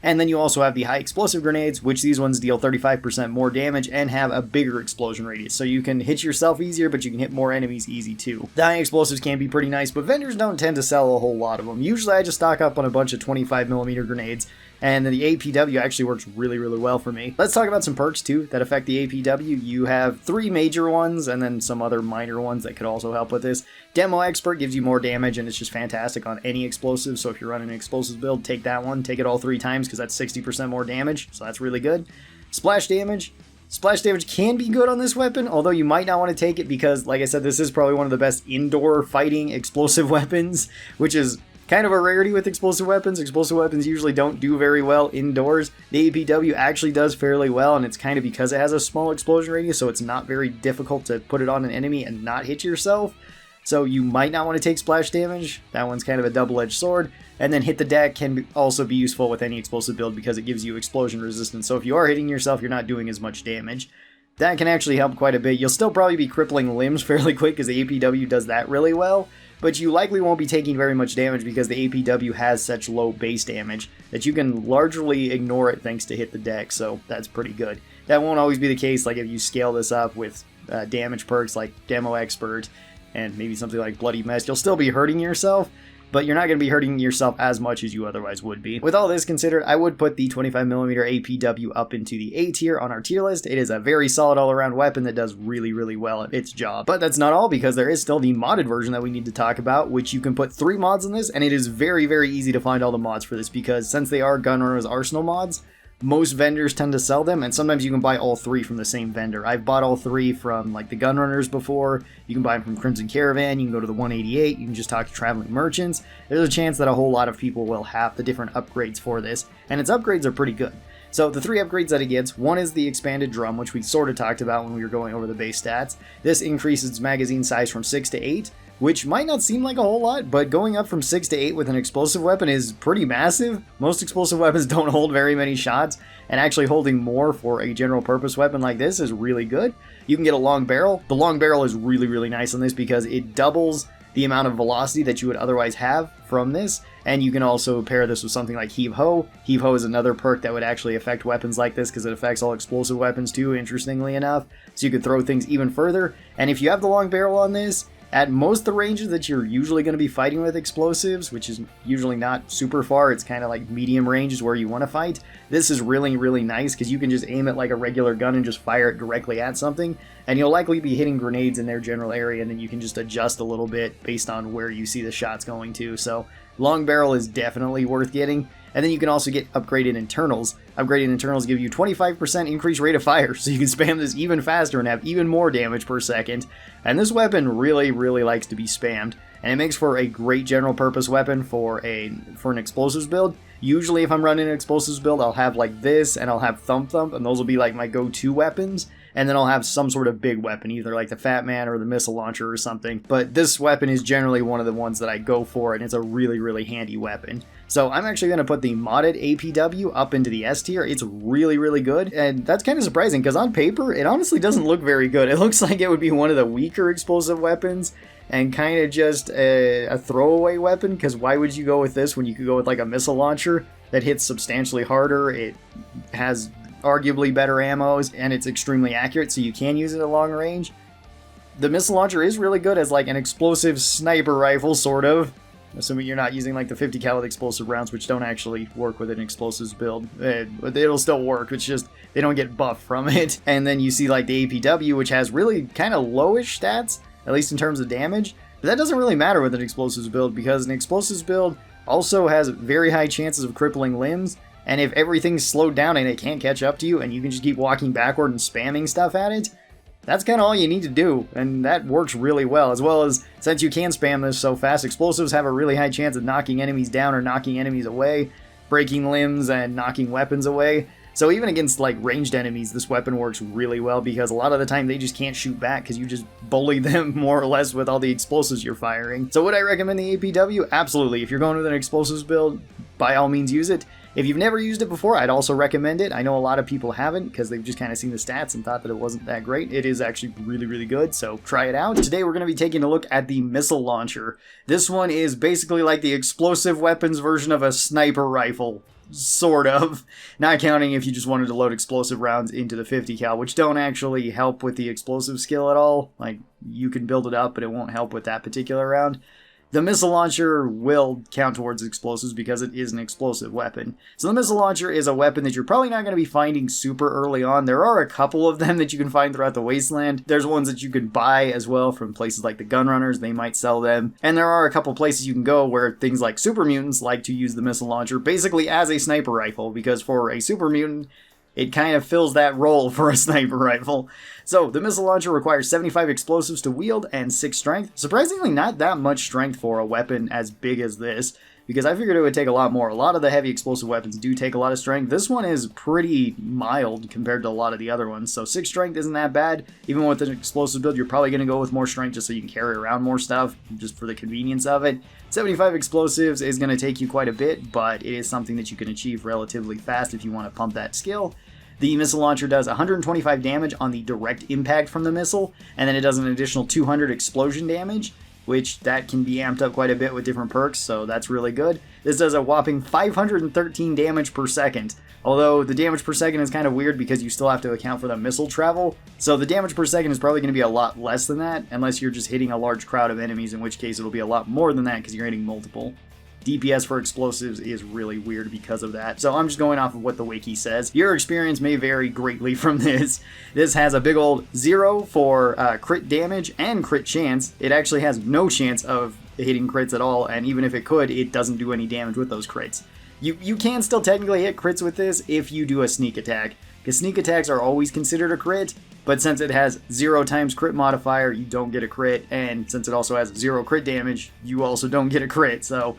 And then you also have the high explosive grenades, which these ones deal 35% more damage and have a bigger explosion radius. So you can hit yourself easier, but you can hit more enemies easy too. The high explosives can be pretty nice, but vendors don't tend to sell a whole lot of them. Usually I just stock up on a bunch of 25mm grenades, and then the APW actually works really, really well for me. Let's talk about some perks too that affect the APW. You have 3 major ones and then some other minor ones that could also help with this. Demo Expert gives you more damage and it's just fantastic on any explosive. So if you're running an explosives build, take that one. Take it all 3 times because that's 60% more damage. So that's really good. Splash damage. Splash damage can be good on this weapon, although you might not want to take it because, like I said, this is probably one of the best indoor fighting explosive weapons, which is kind of a rarity with explosive weapons. Explosive weapons usually don't do very well indoors. The APW actually does fairly well, and it's kind of because it has a small explosion radius, so it's not very difficult to put it on an enemy and not hit yourself. So you might not want to take splash damage. That one's kind of a double-edged sword. And then hit the deck can also be useful with any explosive build because it gives you explosion resistance. So if you are hitting yourself, you're not doing as much damage. That can actually help quite a bit. You'll still probably be crippling limbs fairly quick because the APW does that really well. But you likely won't be taking very much damage because the APW has such low base damage that you can largely ignore it thanks to hit the deck, so that's pretty good. That won't always be the case, like if you scale this up with damage perks like Demo Expert and maybe something like Bloody Mess, you'll still be hurting yourself, but you're not going to be hurting yourself as much as you otherwise would be. With all this considered, I would put the 25mm APW up into the A tier on our tier list. It is a very solid all-around weapon that does really, really well at its job. But that's not all, because there is still the modded version that we need to talk about, which you can put 3 mods in this, and it is very, very easy to find all the mods for this, because since they are Gunrunner's Arsenal mods, most vendors tend to sell them, and sometimes you can buy all 3 from the same vendor. I've bought all 3 from like the Gunrunners before. You can buy them from Crimson Caravan, you can go to the 188, you can just talk to traveling merchants. There's a chance that a whole lot of people will have the different upgrades for this, and its upgrades are pretty good. So the 3 upgrades that it gets, one is the expanded drum, which we sort of talked about when we were going over the base stats. This increases magazine size from 6 to 8, which might not seem like a whole lot, but going up from 6 to 8 with an explosive weapon is pretty massive. Most explosive weapons don't hold very many shots, and actually holding more for a general purpose weapon like this is really good. You can get a long barrel. The long barrel is really, really nice on this because it doubles the amount of velocity that you would otherwise have from this, and you can also pair this with something like Heave Ho. Heave Ho is another perk that would actually affect weapons like this because it affects all explosive weapons too, interestingly enough, so you could throw things even further. And if you have the long barrel on this, at most the ranges that you're usually going to be fighting with explosives, which is usually not super far, it's kind of like medium range is where you want to fight, this is really, really nice because you can just aim it like a regular gun and just fire it directly at something, and you'll likely be hitting grenades in their general area, and then you can just adjust a little bit based on where you see the shots going to. So long barrel is definitely worth getting. And then you can also get upgraded internals. Upgraded internals give you 25% increased rate of fire, so you can spam this even faster and have even more damage per second. And this weapon really, really likes to be spammed, and it makes for a great general purpose weapon for an explosives build. Usually if I'm running an explosives build, I'll have like this, and I'll have Thump Thump, and those will be like my go-to weapons. And then I'll have some sort of big weapon, either like the Fat Man or the missile launcher or something. But this weapon is generally one of the ones that I go for, and it's a really, really handy weapon. So I'm actually going to put the modded APW up into the S tier. It's really, really good, and that's kind of surprising because on paper, it honestly doesn't look very good. It looks like it would be one of the weaker explosive weapons and kind of just a throwaway weapon, because why would you go with this when you could go with like a missile launcher that hits substantially harder? It has arguably better ammos, and it's extremely accurate, so you can use it at long range. The missile launcher is really good as like an explosive sniper rifle, sort of. Assuming you're not using like the 50 cal explosive rounds, which don't actually work with an explosives build. It'll still work, it's just they don't get buffed from it. And then you see like the APW, which has really kind of lowish stats, at least in terms of damage. But that doesn't really matter with an explosives build, because an explosives build also has very high chances of crippling limbs. And if everything's slowed down and it can't catch up to you, and you can just keep walking backward and spamming stuff at it, that's kind of all you need to do, and that works really well. As well as, since you can spam this so fast, explosives have a really high chance of knocking enemies down or knocking enemies away, breaking limbs and knocking weapons away. So even against like ranged enemies, this weapon works really well, because a lot of the time they just can't shoot back because you just bully them more or less with all the explosives you're firing. So would I recommend the APW? Absolutely. If you're going with an explosives build, by all means use it. If you've never used it before, I'd also recommend it. I know a lot of people haven't because they've just kind of seen the stats and thought that it wasn't that great. It is actually really, really good, so try it out. Today we're going to be taking a look at the missile launcher. This one is basically like the explosive weapons version of a sniper rifle. sort of. Not counting if you just wanted to load explosive rounds into the 50 cal, which don't actually help with the explosive skill at all. Like, you can build it up, but it won't help with that particular round. The missile launcher will count towards explosives because it is an explosive weapon. So the missile launcher is a weapon that you're probably not going to be finding super early on. There are a couple of them that you can find throughout the wasteland. There's ones that you can buy as well from places like the gun runners. They might sell them. And there are a couple places you can go where things like super mutants like to use the missile launcher basically as a sniper rifle, because for a super mutant, it kind of fills that role for a sniper rifle. So, the missile launcher requires 75 explosives to wield and 6 strength. Surprisingly, not that much strength for a weapon as big as this, because I figured it would take a lot more. A lot of the heavy explosive weapons do take a lot of strength. This one is pretty mild compared to a lot of the other ones, so 6 strength isn't that bad. Even with an explosive build, you're probably going to go with more strength just so you can carry around more stuff, just for the convenience of it. 75 explosives is going to take you quite a bit, but it is something that you can achieve relatively fast if you want to pump that skill. The missile launcher does 125 damage on the direct impact from the missile, and then it does an additional 200 explosion damage, which that can be amped up quite a bit with different perks, so that's really good. This does a whopping 513 damage per second, although the damage per second is kind of weird because you still have to account for the missile travel, so the damage per second is probably going to be a lot less than that, unless you're just hitting a large crowd of enemies, in which case it'll be a lot more than that because you're hitting multiple. DPS for explosives is really weird because of that, so I'm just going off of what the wiki says. Your experience may vary greatly from this. This has a big old 0 for crit damage and crit chance. It actually has no chance of hitting crits at all, and even if it could, it doesn't do any damage with those crits. You can still technically hit crits with this if you do a sneak attack, because sneak attacks are always considered a crit, but since it has 0 times crit modifier, you don't get a crit, and since it also has 0 crit damage, you also don't get a crit, so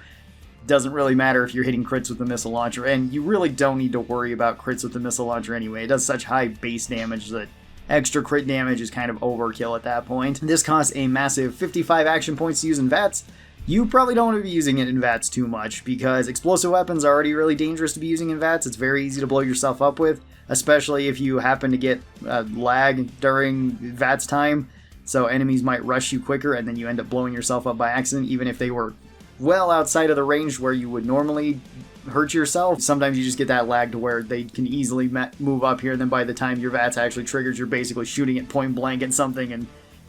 doesn't really matter if you're hitting crits with the missile launcher, and you really don't need to worry about crits with the missile launcher anyway. It does such high base damage that extra crit damage is kind of overkill at that point. This costs a massive 55 action points to use in VATS. You probably don't want to be using it in VATS too much, because explosive weapons are already really dangerous to be using in VATS. It's very easy to blow yourself up with, especially if you happen to get lag during VATS time, so enemies might rush you quicker and then you end up blowing yourself up by accident, even if they were well outside of the range where you would normally hurt yourself. Sometimes you just get that lag to where they can easily move up here, and then by the time your VATS actually triggers, you're basically shooting it point blank at something, and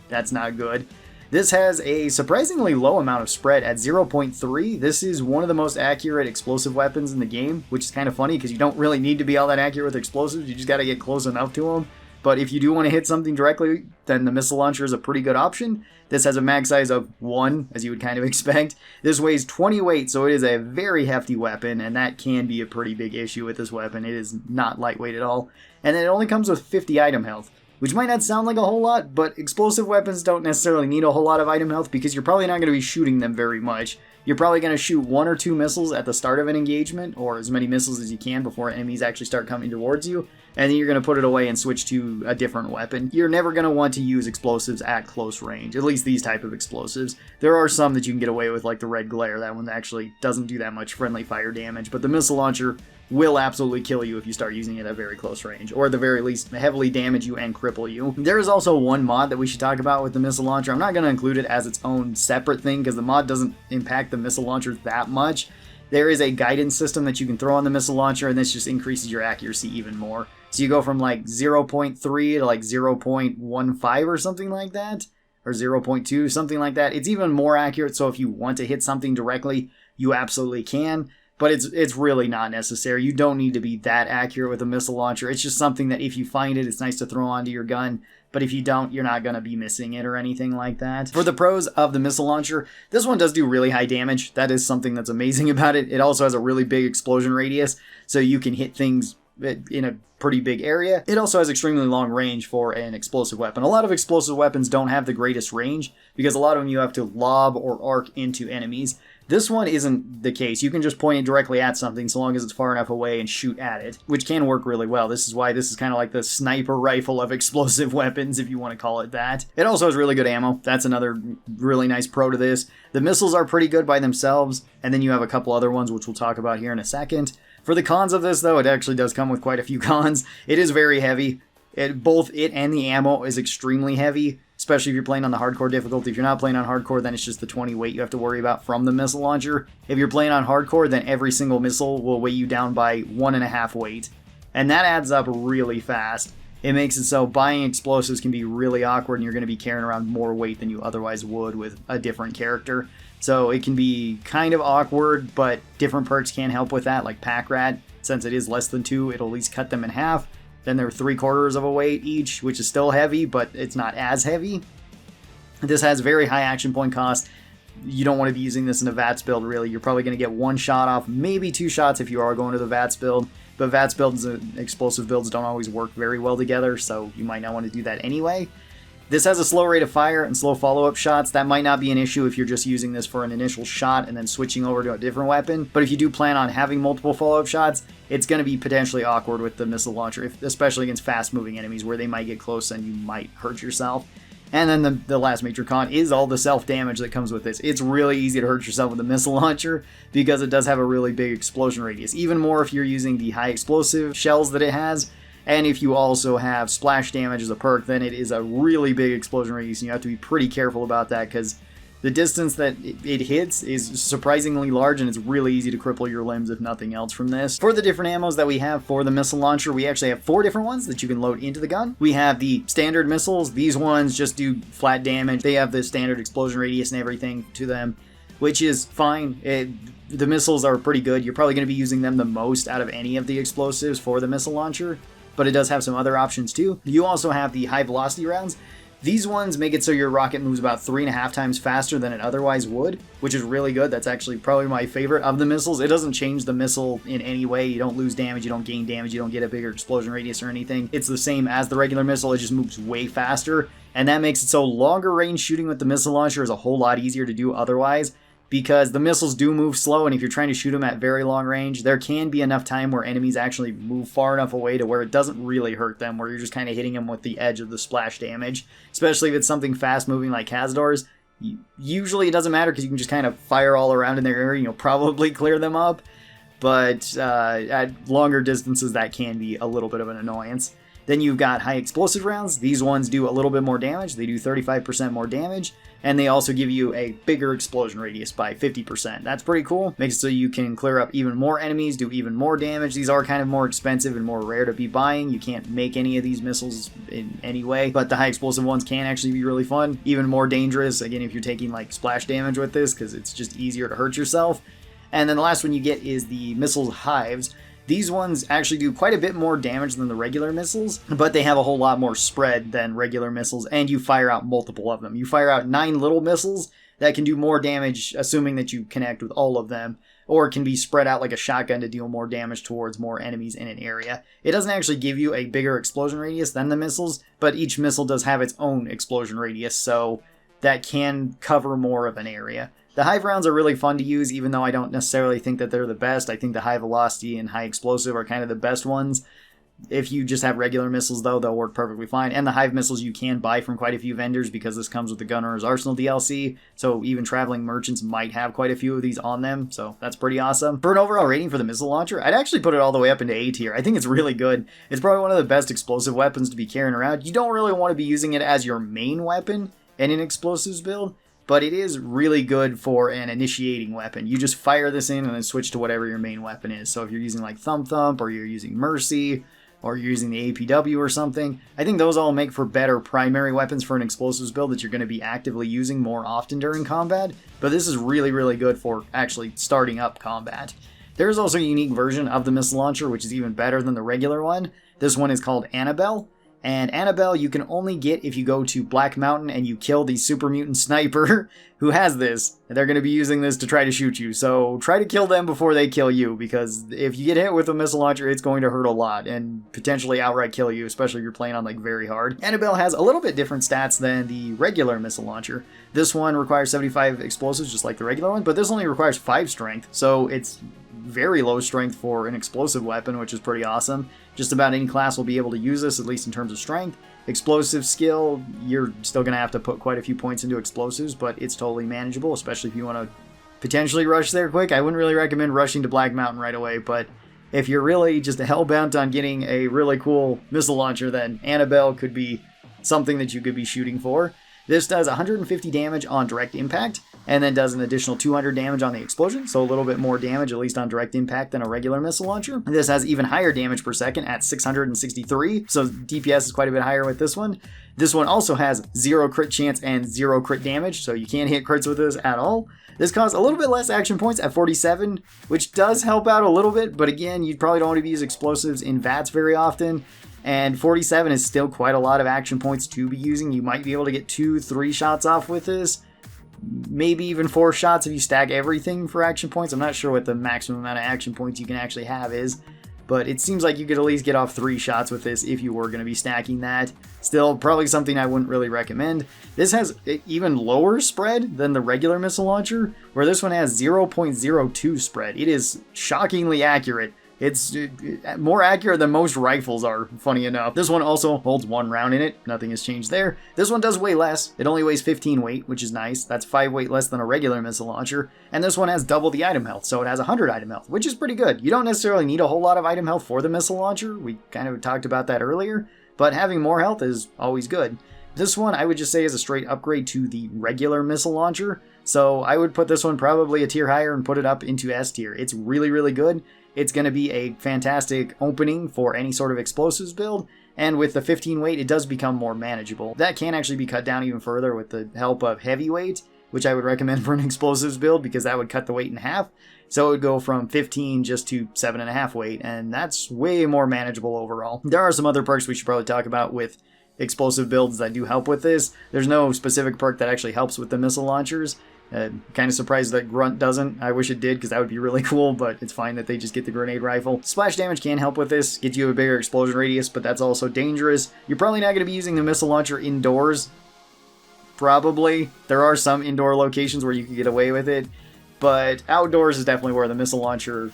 that's not good. This has a surprisingly low amount of spread at 0.3. This is one of the most accurate explosive weapons in the game, which is kind of funny because you don't really need to be all that accurate with explosives. You just got to get close enough to them. But if you do want to hit something directly, then the missile launcher is a pretty good option. This has a mag size of 1, as you would kind of expect. This weighs 20 weight, so it is a very hefty weapon, and that can be a pretty big issue with this weapon. It is not lightweight at all. And then it only comes with 50 item health, which might not sound like a whole lot, but explosive weapons don't necessarily need a whole lot of item health because you're probably not going to be shooting them very much. You're probably going to shoot 1 or 2 missiles at the start of an engagement, or as many missiles as you can before enemies actually start coming towards you, and then you're going to put it away and switch to a different weapon. You're never going to want to use explosives at close range, at least these type of explosives. There are some that you can get away with, like the red glare. That one actually doesn't do that much friendly fire damage, but the missile launcher will absolutely kill you if you start using it at very close range, or at the very least heavily damage you and cripple you. There is also one mod that we should talk about with the missile launcher. I'm not going to include it as its own separate thing because the mod doesn't impact the missile launcher that much. There is a guidance system that you can throw on the missile launcher, and this just increases your accuracy even more. So you go from like 0.3 to like 0.15 or something like that, or 0.2, something like that. It's even more accurate, so if you want to hit something directly, you absolutely can. But it's really not necessary. You don't need to be that accurate with a missile launcher. It's just something that if you find it, it's nice to throw onto your gun. But if you don't, you're not going to be missing it or anything like that. For the pros of the missile launcher, this one does do really high damage. That is something that's amazing about it. It also has a really big explosion radius, so you can hit things in a pretty big area. It also has extremely long range for an explosive weapon. A lot of explosive weapons don't have the greatest range because a lot of them you have to lob or arc into enemies. This one isn't the case. You can just point it directly at something so long as it's far enough away and shoot at it, which can work really well. This is why this is kind of like the sniper rifle of explosive weapons, if you want to call it that. It also has really good ammo. That's another really nice pro to this. The missiles are pretty good by themselves, and then you have a couple other ones, which we'll talk about here in a second. For the cons of this, though, it actually does come with quite a few cons. It is very heavy. Both it and the ammo is extremely heavy. especially if you're playing on the hardcore difficulty. If you're not playing on hardcore, then it's just the 20 weight you have to worry about from the missile launcher. If you're playing on hardcore, then every single missile will weigh you down by 1.5 weight. And that adds up really fast. It makes it so buying explosives can be really awkward and you're going to be carrying around more weight than you otherwise would with a different character. So it can be kind of awkward, but different perks can help with that, like Pack Rat. Since it is less than 2, it'll at least cut them in half. Then they're 3/4 of a weight each, which is still heavy, but it's not as heavy. This has very high action point cost. You don't want to be using this in a VATS build, really. You're probably going to get 1 shot off, maybe 2 shots if you are going to the VATS build. But VATS builds and explosive builds don't always work very well together, so you might not want to do that anyway. This has a slow rate of fire and slow follow-up shots. That might not be an issue if you're just using this for an initial shot and then switching over to a different weapon. But if you do plan on having multiple follow-up shots, it's going to be potentially awkward with the missile launcher, especially against fast-moving enemies where they might get close and you might hurt yourself. And then the last major con is all the self-damage that comes with this. It's really easy to hurt yourself with a missile launcher because it does have a really big explosion radius. Even more if you're using the high explosive shells that it has. And if you also have splash damage as a perk, then it is a really big explosion radius, and you have to be pretty careful about that because the distance that it hits is surprisingly large, and it's really easy to cripple your limbs if nothing else from this. For the different ammos that we have for the missile launcher, we actually have 4 different ones that you can load into the gun. We have the standard missiles. These ones just do flat damage. They have the standard explosion radius and everything to them, which is fine. The missiles are pretty good. You're probably going to be using them the most out of any of the explosives for the missile launcher, but it does have some other options too. You also have the high velocity rounds. These ones make it so your rocket moves about 3.5 times faster than it otherwise would, which is really good. That's actually probably my favorite of the missiles. It doesn't change the missile in any way. You don't lose damage, you don't gain damage, you don't get a bigger explosion radius or anything. It's the same as the regular missile, it just moves way faster, and that makes it so longer range shooting with the missile launcher is a whole lot easier to do otherwise, because the missiles do move slow, and if you're trying to shoot them at very long range, there can be enough time where enemies actually move far enough away to where it doesn't really hurt them, where you're just kind of hitting them with the edge of the splash damage. Especially if it's something fast-moving like Cazadors. Usually it doesn't matter because you can just kind of fire all around in their area and you'll probably clear them up. But at longer distances, that can be a little bit of an annoyance. Then you've got high explosive rounds. These ones do a little bit more damage. They do 35% more damage. And they also give you a bigger explosion radius by 50%. That's pretty cool. Makes it so you can clear up even more enemies, do even more damage. These are kind of more expensive and more rare to be buying. You can't make any of these missiles in any way. But the high explosive ones can actually be really fun. Even more dangerous, again, if you're taking like splash damage with this, because it's just easier to hurt yourself. And then the last one you get is the missiles hives. These ones actually do quite a bit more damage than the regular missiles, but they have a whole lot more spread than regular missiles, and you fire out multiple of them. You fire out 9 little missiles that can do more damage, assuming that you connect with all of them, or it can be spread out like a shotgun to deal more damage towards more enemies in an area. It doesn't actually give you a bigger explosion radius than the missiles, but each missile does have its own explosion radius, so that can cover more of an area. The hive rounds are really fun to use, even though I don't necessarily think that they're the best. I think the high velocity and high explosive are kind of the best ones. If you just have regular missiles, though, they'll work perfectly fine. And the hive missiles you can buy from quite a few vendors because this comes with the Gunrunner's Arsenal DLC, so even traveling merchants might have quite a few of these on them, so that's pretty awesome. For an overall rating for the missile launcher, I'd actually put it all the way up into A tier. I think it's really good. It's probably one of the best explosive weapons to be carrying around. You don't really want to be using it as your main weapon in an explosives build, but it is really good for an initiating weapon. You just fire this in and then switch to whatever your main weapon is. So if you're using like Thump Thump, or you're using Mercy, or you're using the APW or something, I think those all make for better primary weapons for an explosives build that you're going to be actively using more often during combat. But this is really, really good for actually starting up combat. There is also a unique version of the missile launcher, which is even better than the regular one. This one is called Annabelle. And Annabelle you can only get if you go to Black Mountain and you kill the super mutant sniper who has this. And they're going to be using this to try to shoot you. So try to kill them before they kill you, because if you get hit with a missile launcher, it's going to hurt a lot and potentially outright kill you, especially if you're playing on like very hard. Annabelle has a little bit different stats than the regular missile launcher. This one requires 75 explosives just like the regular one, but this only requires 5 strength. So it's very low strength for an explosive weapon, which is pretty awesome. Just about any class will be able to use this, at least in terms of strength. Explosive skill, you're still going to have to put quite a few points into explosives, but it's totally manageable, especially if you want to potentially rush there quick. I wouldn't really recommend rushing to Black Mountain right away, but if you're really just hell-bent on getting a really cool missile launcher, then Annabelle could be something that you could be shooting for. This does 150 damage on direct impact, and then does an additional 200 damage on the explosion, so a little bit more damage, at least on direct impact, than a regular missile launcher. This has even higher damage per second at 663, so DPS is quite a bit higher with this one. This one also has 0 crit chance and 0 crit damage, so you can't hit crits with this at all. This costs a little bit less action points at 47, which does help out a little bit, but again, you probably don't want to use explosives in VATS very often. And 47 is still quite a lot of action points to be using. You might be able to get 2-3 shots off with this. Maybe even 4 shots if you stack everything for action points. I'm not sure what the maximum amount of action points you can actually have is. But it seems like you could at least get off 3 shots with this if you were going to be stacking that. Still, probably something I wouldn't really recommend. This has even lower spread than the regular missile launcher, where this one has 0.02 spread. It is shockingly accurate. It's more accurate than most rifles are, funny enough. This one also holds 1 round in it. Nothing has changed there. This one does weigh less. It only weighs 15 weight, which is nice. That's 5 weight less than a regular missile launcher. And this one has double the item health, so it has 100 item health, which is pretty good. You don't necessarily need a whole lot of item health for the missile launcher. We kind of talked about that earlier, but having more health is always good. This one, I would just say, is a straight upgrade to the regular missile launcher. So I would put this one probably a tier higher and put it up into S tier. It's really, really good. It's going to be a fantastic opening for any sort of explosives build, and with the 15 weight, it does become more manageable. That can actually be cut down even further with the help of heavyweight, which I would recommend for an explosives build because that would cut the weight in half. So it would go from 15 just to 7.5 weight, and that's way more manageable overall. There are some other perks we should probably talk about with explosive builds that do help with this. There's no specific perk that actually helps with the missile launchers. Kind of surprised that Grunt doesn't. I wish it did because that would be really cool, but it's fine that they just get the grenade rifle. Splash damage can help with this, get you a bigger explosion radius, but that's also dangerous. You're probably not going to be using the missile launcher indoors. Probably. There are some indoor locations where you can get away with it, but outdoors is definitely where the missile launcher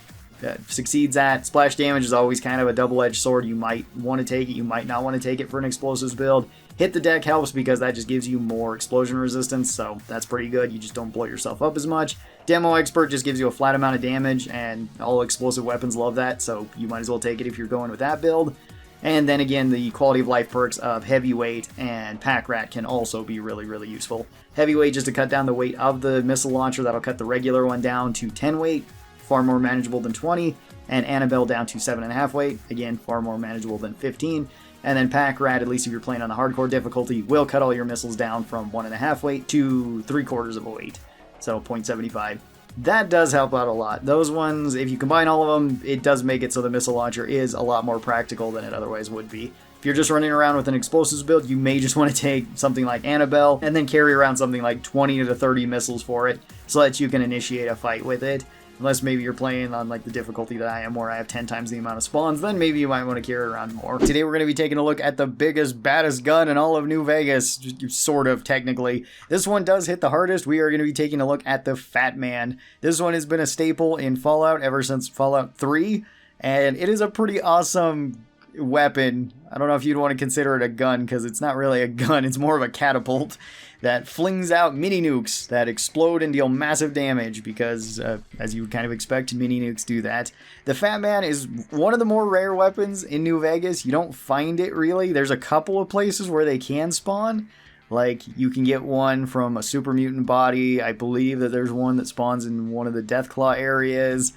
succeeds at. Splash damage is always kind of a double-edged sword. You might want to take it, you might not want to take it for an explosives build. Hit the deck helps because that just gives you more explosion resistance, so that's pretty good. You just don't blow yourself up as much. Demo Expert just gives you a flat amount of damage, and all explosive weapons love that, so you might as well take it if you're going with that build. And then again, the quality of life perks of Heavyweight and Pack Rat can also be really, really useful. Heavyweight just to cut down the weight of the missile launcher. That'll cut the regular one down to 10 weight, far more manageable than 20, and Annabelle down to 7.5 weight, again, far more manageable than 15. And then Pack Rat, at least if you're playing on the hardcore difficulty, will cut all your missiles down from 1.5 weight to 3/4 of a weight, so 0.75. That does help out a lot. Those ones, if you combine all of them, it does make it so the missile launcher is a lot more practical than it otherwise would be. If you're just running around with an explosives build, you may just want to take something like Annabelle and then carry around something like 20 to 30 missiles for it so that you can initiate a fight with it. Unless maybe you're playing on like the difficulty that I am, where I have 10 times the amount of spawns, then maybe you might want to carry around more. Today we're going to be taking a look at the biggest, baddest gun in all of New Vegas, sort of, technically. This one does hit the hardest. We are going to be taking a look at the Fat Man. This one has been a staple in Fallout ever since Fallout 3, and it is a pretty awesome weapon. I don't know if you'd want to consider it a gun, because it's not really a gun, it's more of a catapult that flings out mini nukes that explode and deal massive damage because, as you would kind of expect, mini nukes do that. The Fat Man is one of the more rare weapons in New Vegas. You don't find it really. There's a couple of places where they can spawn. Like, you can get one from a super mutant body. I believe that there's one that spawns in one of the Deathclaw areas.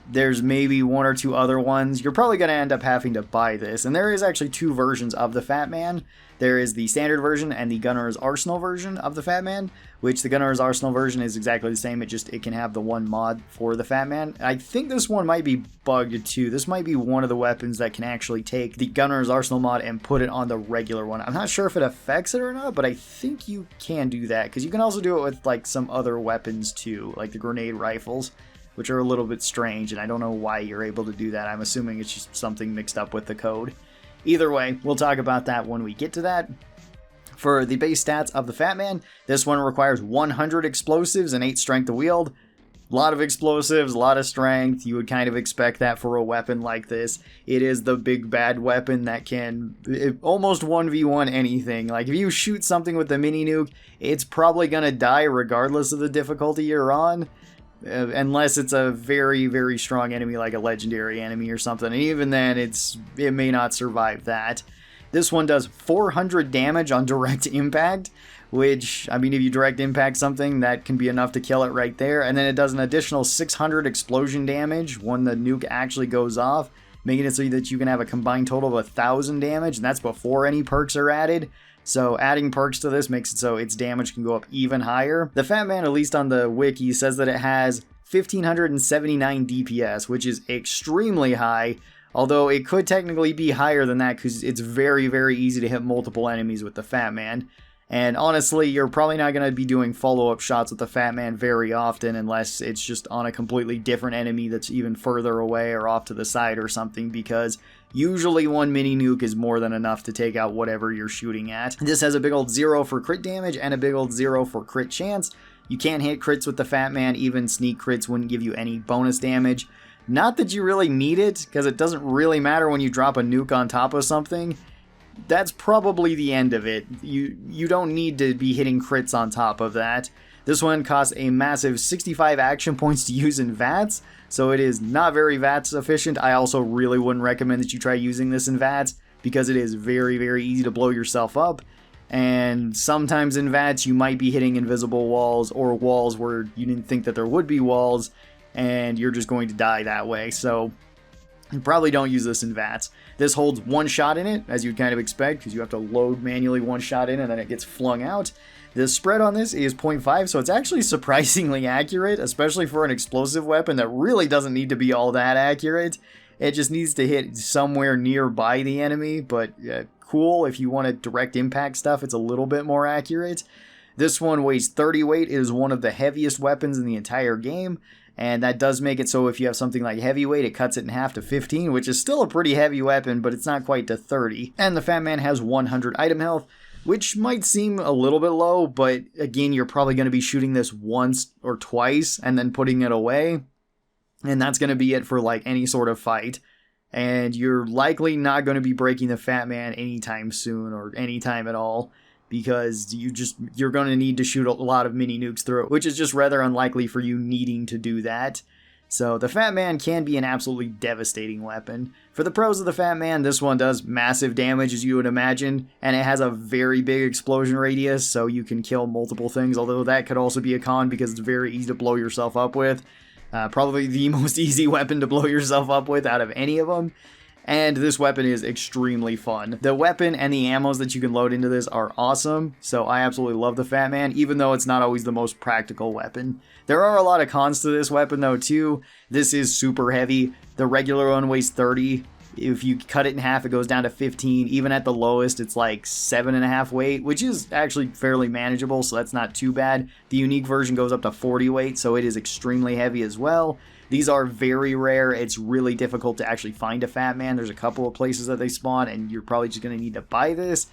There's maybe 1 or 2 other ones. You're probably going to end up having to buy this. And there is actually 2 versions of the Fat Man. There is the standard version and the Gunner's Arsenal version of the Fat Man, which the Gunner's Arsenal version is exactly the same. It can have the one mod for the Fat Man. I think this one might be bugged too. This might be one of the weapons that can actually take the Gunner's Arsenal mod and put it on the regular one. I'm not sure if it affects it or not, but I think you can do that, because you can also do it with like some other weapons too, like the grenade rifles, which are a little bit strange, and I don't know why you're able to do that. I'm assuming it's just something mixed up with the code. Either way, we'll talk about that when we get to that. For the base stats of the Fat Man, this one requires 100 explosives and 8 strength to wield. A lot of explosives, a lot of strength. You would kind of expect that for a weapon like this. It is the big bad weapon that can almost 1v1 anything. Like, if you shoot something with the mini nuke, it's probably going to die regardless of the difficulty you're on. Unless it's a very, very strong enemy, like a legendary enemy or something. And even then, it may not survive that. This one does 400 damage on direct impact, which, I mean, if you direct impact something, that can be enough to kill it right there. And then it does an additional 600 explosion damage when the nuke actually goes off, making it so that you can have a combined total of 1,000 damage, and that's before any perks are added. So adding perks to this makes it so its damage can go up even higher. The Fat Man, at least on the wiki, says that it has 1,579 DPS, which is extremely high, although it could technically be higher than that because it's very, very easy to hit multiple enemies with the Fat Man. And honestly, you're probably not going to be doing follow-up shots with the Fat Man very often unless it's just on a completely different enemy that's even further away or off to the side or something, because usually one mini nuke is more than enough to take out whatever you're shooting at. This has a big old 0 for crit damage and a big old 0 for crit chance. You can't hit crits with the Fat Man, even sneak crits wouldn't give you any bonus damage. Not that you really need it, because it doesn't really matter when you drop a nuke on top of something. That's probably the end of it. You don't need to be hitting crits on top of that. This one costs a massive 65 action points to use in VATS, so it is not very VATS efficient. I also really wouldn't recommend that you try using this in VATS, because it is very, very easy to blow yourself up. And sometimes in VATS you might be hitting invisible walls or walls where you didn't think that there would be walls, and you're just going to die that way. So you probably don't use this in VATS. This holds one shot in it, as you'd kind of expect, because you have to load manually one shot in and then it gets flung out. The spread on this is 0.5, so it's actually surprisingly accurate, especially for an explosive weapon that really doesn't need to be all that accurate. It just needs to hit somewhere nearby the enemy, but cool. If you want to direct impact stuff, it's a little bit more accurate. This one weighs 30 weight. It is one of the heaviest weapons in the entire game. And that does make it so if you have something like heavyweight, it cuts it in half to 15, which is still a pretty heavy weapon, but it's not quite to 30. And the Fat Man has 100 item health, which might seem a little bit low, but again, you're probably going to be shooting this once or twice and then putting it away. And that's going to be it for like any sort of fight. And you're likely not going to be breaking the Fat Man anytime soon or anytime at all, because you're going to need to shoot a lot of mini nukes through it, which is just rather unlikely for you needing to do that. So the Fat Man can be an absolutely devastating weapon. For the pros of the Fat Man, this one does massive damage, as you would imagine, and it has a very big explosion radius, so you can kill multiple things, although that could also be a con because it's very easy to blow yourself up with. Probably the most easy weapon to blow yourself up with out of any of them. And this weapon is extremely fun. The weapon and the ammos that you can load into this are awesome, so I absolutely love the Fat Man, even though it's not always the most practical weapon. There are a lot of cons to this weapon though too. This is super heavy. The regular one weighs 30. If you cut it in half, it goes down to 15. Even at the lowest, it's like 7.5 weight, which is actually fairly manageable, so that's not too bad. The unique version goes up to 40 weight, so it is extremely heavy as well. These are very rare. It's really difficult to actually find a Fat Man. There's a couple of places that they spawn, and you're probably just going to need to buy this.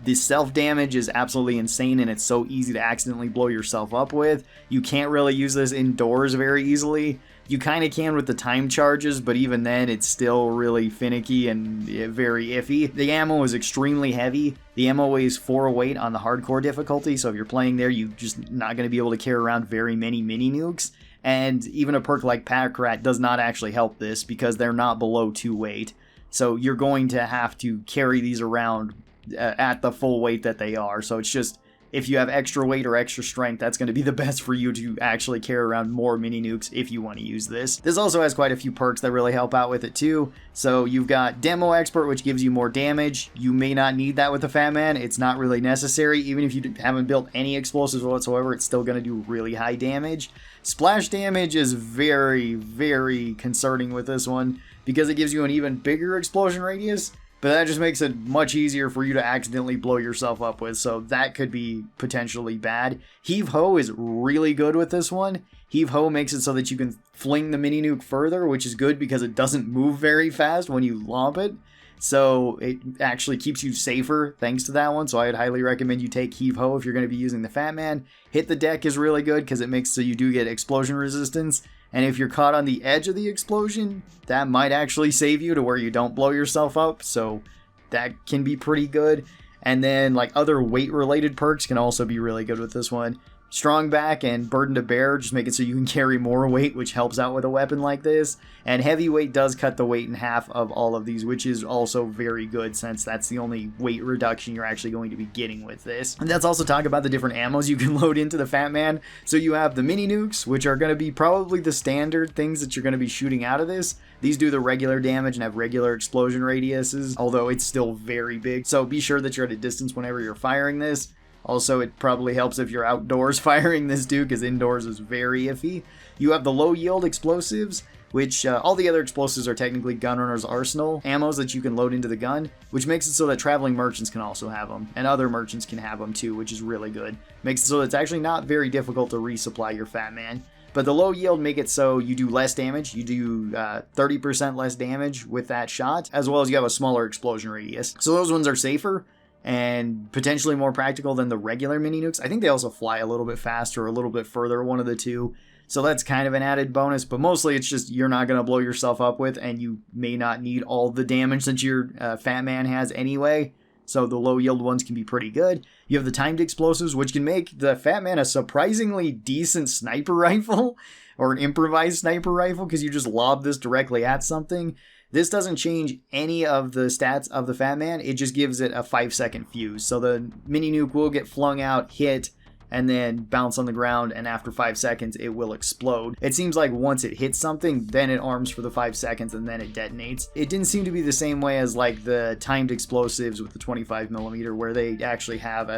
The self-damage is absolutely insane, and it's so easy to accidentally blow yourself up with. You can't really use this indoors very easily. You kind of can with the time charges, but even then, it's still really finicky and very iffy. The ammo is extremely heavy. The ammo weighs 4 weight on the hardcore difficulty, so if you're playing there, you're just not going to be able to carry around very many mini nukes. And even a perk like Pack Rat does not actually help this because they're not below 2 weight. So you're going to have to carry these around at the full weight that they are. So it's just, if you have extra weight or extra strength, that's going to be the best for you to actually carry around more mini nukes if you want to use this. This also has quite a few perks that really help out with it too. So you've got Demo Expert, which gives you more damage. You may not need that with the Fat Man. It's not really necessary. Even if you haven't built any explosives whatsoever, it's still going to do really high damage. Splash damage is very, very concerning with this one because it gives you an even bigger explosion radius. But that just makes it much easier for you to accidentally blow yourself up with, so that could be potentially bad. Heave Ho is really good with this one. Heave Ho makes it so that you can fling the mini nuke further, which is good because it doesn't move very fast when you lomp it. So it actually keeps you safer thanks to that one, so I'd highly recommend you take Heave Ho if you're going to be using the Fat Man. Hit the Deck is really good because it makes so you do get explosion resistance. And if you're caught on the edge of the explosion, that might actually save you to where you don't blow yourself up. So that can be pretty good. And then like other weight related perks can also be really good with this one. strong back and burden to bear, just make it so you can carry more weight, which helps out with a weapon like this. And heavyweight does cut the weight in half of all of these, which is also very good since that's the only weight reduction you're actually going to be getting with this. And let's also talk about the different ammos you can load into the Fat Man. So you have the mini nukes, which are going to be probably the standard things that you're going to be shooting out of this. These do the regular damage and have regular explosion radiuses, although it's still very big. So be sure that you're at a distance whenever you're firing this. Also, it probably helps if you're outdoors firing this too, because indoors is very iffy. You have the low yield explosives, which all the other explosives are technically Gunrunner's arsenal ammos that you can load into the gun, which makes it so that traveling merchants can also have them, and other merchants can have them too, which is really good. Makes it so that it's actually not very difficult to resupply your Fat Man. But the low yield make it so you do less damage. You do 30% less damage with that shot, as well as you have a smaller explosion radius. So those ones are safer and potentially more practical than the regular mini nukes. I think they also fly a little bit faster or a little bit further, one of the two. So that's kind of an added bonus, but mostly it's just you're not going to blow yourself up with, and you may not need all the damage that your Fat Man has anyway. So the low yield ones can be pretty good. You have the timed explosives, which can make the Fat Man a surprisingly decent sniper rifle, or an improvised sniper rifle, because you just lob this directly at something. This doesn't change any of the stats of the Fat Man, it just gives it a 5-second fuse. So the mini nuke will get flung out, hit, and then bounce on the ground, and after 5 seconds it will explode. It seems like once it hits something, then it arms for the 5 seconds and then it detonates. It didn't seem to be the same way as like the timed explosives with the 25mm, where they actually have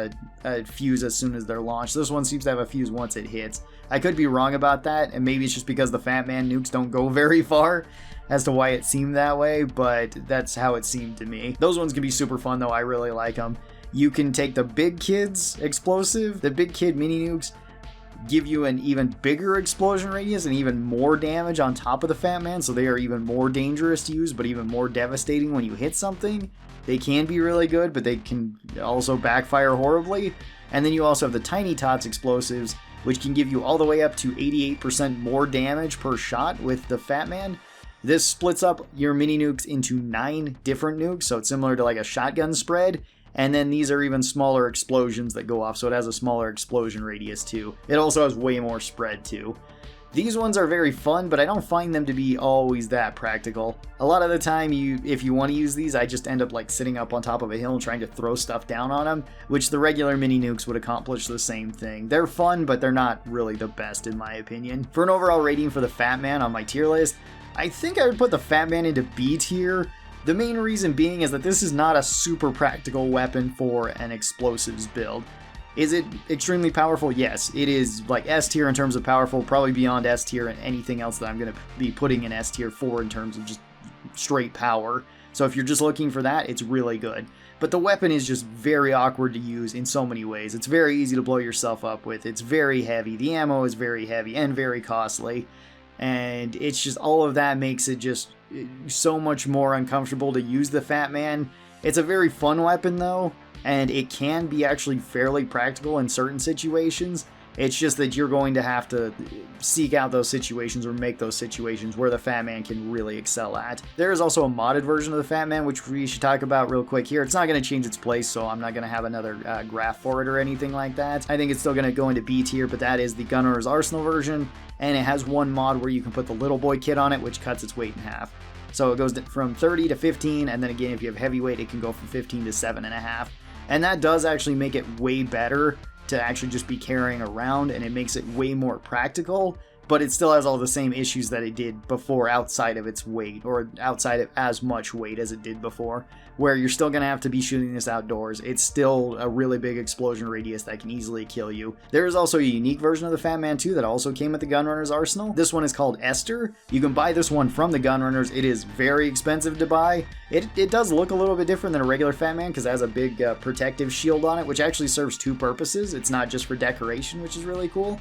a fuse as soon as they're launched. This one seems to have a fuse once it hits. I could be wrong about that, and maybe it's just because the Fat Man nukes don't go very far as to why it seemed that way, but that's how it seemed to me. Those ones can be super fun though, I really like them. You can take the Big Kid's explosive. The Big Kid mini nukes give you an even bigger explosion radius and even more damage on top of the Fat Man, so they are even more dangerous to use, but even more devastating when you hit something. They can be really good, but they can also backfire horribly. And then you also have the Tiny Tots explosives, which can give you all the way up to 88% more damage per shot with the Fat Man. This splits up your mini nukes into 9 different nukes, so it's similar to like a shotgun spread. And then these are even smaller explosions that go off, so it has a smaller explosion radius too. It also has way more spread too. These ones are very fun, but I don't find them to be always that practical. A lot of the time, if you want to use these, I just end up like sitting up on top of a hill and trying to throw stuff down on them, which the regular mini nukes would accomplish the same thing. They're fun, but they're not really the best in my opinion. For an overall rating for the Fat Man on my tier list, I think I would put the Fat Man into B tier. The main reason being is that this is not a super practical weapon for an explosives build. Is it extremely powerful? Yes, it is like S tier in terms of powerful, probably beyond S tier and anything else that I'm going to be putting in S tier for in terms of just straight power. So if you're just looking for that, it's really good. But the weapon is just very awkward to use in so many ways. It's very easy to blow yourself up with. It's very heavy. The ammo is very heavy and very costly. And it's just all of that makes it just so much more uncomfortable to use the Fat Man. It's a very fun weapon though, and it can be actually fairly practical in certain situations. It's just that you're going to have to seek out those situations or make those situations where the Fat Man can really excel at. There is also a modded version of the Fat Man, which we should talk about real quick here. It's not going to change its place, so I'm not going to have another graph for it or anything like that. I think it's still going to go into B tier, but that is the Gunrunner's Arsenal version, and it has one mod where you can put the Little Boy kit on it, which cuts its weight in half. So it goes from 30 to 15, and then again, if you have heavyweight, it can go from 15 to 7.5. And that does actually make it way better to actually just be carrying around, and it makes it way more practical, but it still has all the same issues that it did before outside of its weight, or outside of as much weight as it did before, where you're still going to have to be shooting this outdoors. It's still a really big explosion radius that can easily kill you. There is also a unique version of the Fat Man 2 that also came with the Gunrunner's Arsenal. This one is called Esther. You can buy this one from the Gunrunners. It is very expensive to buy. It does look a little bit different than a regular Fat Man because it has a big protective shield on it, which actually serves 2 purposes. It's not just for decoration, which is really cool.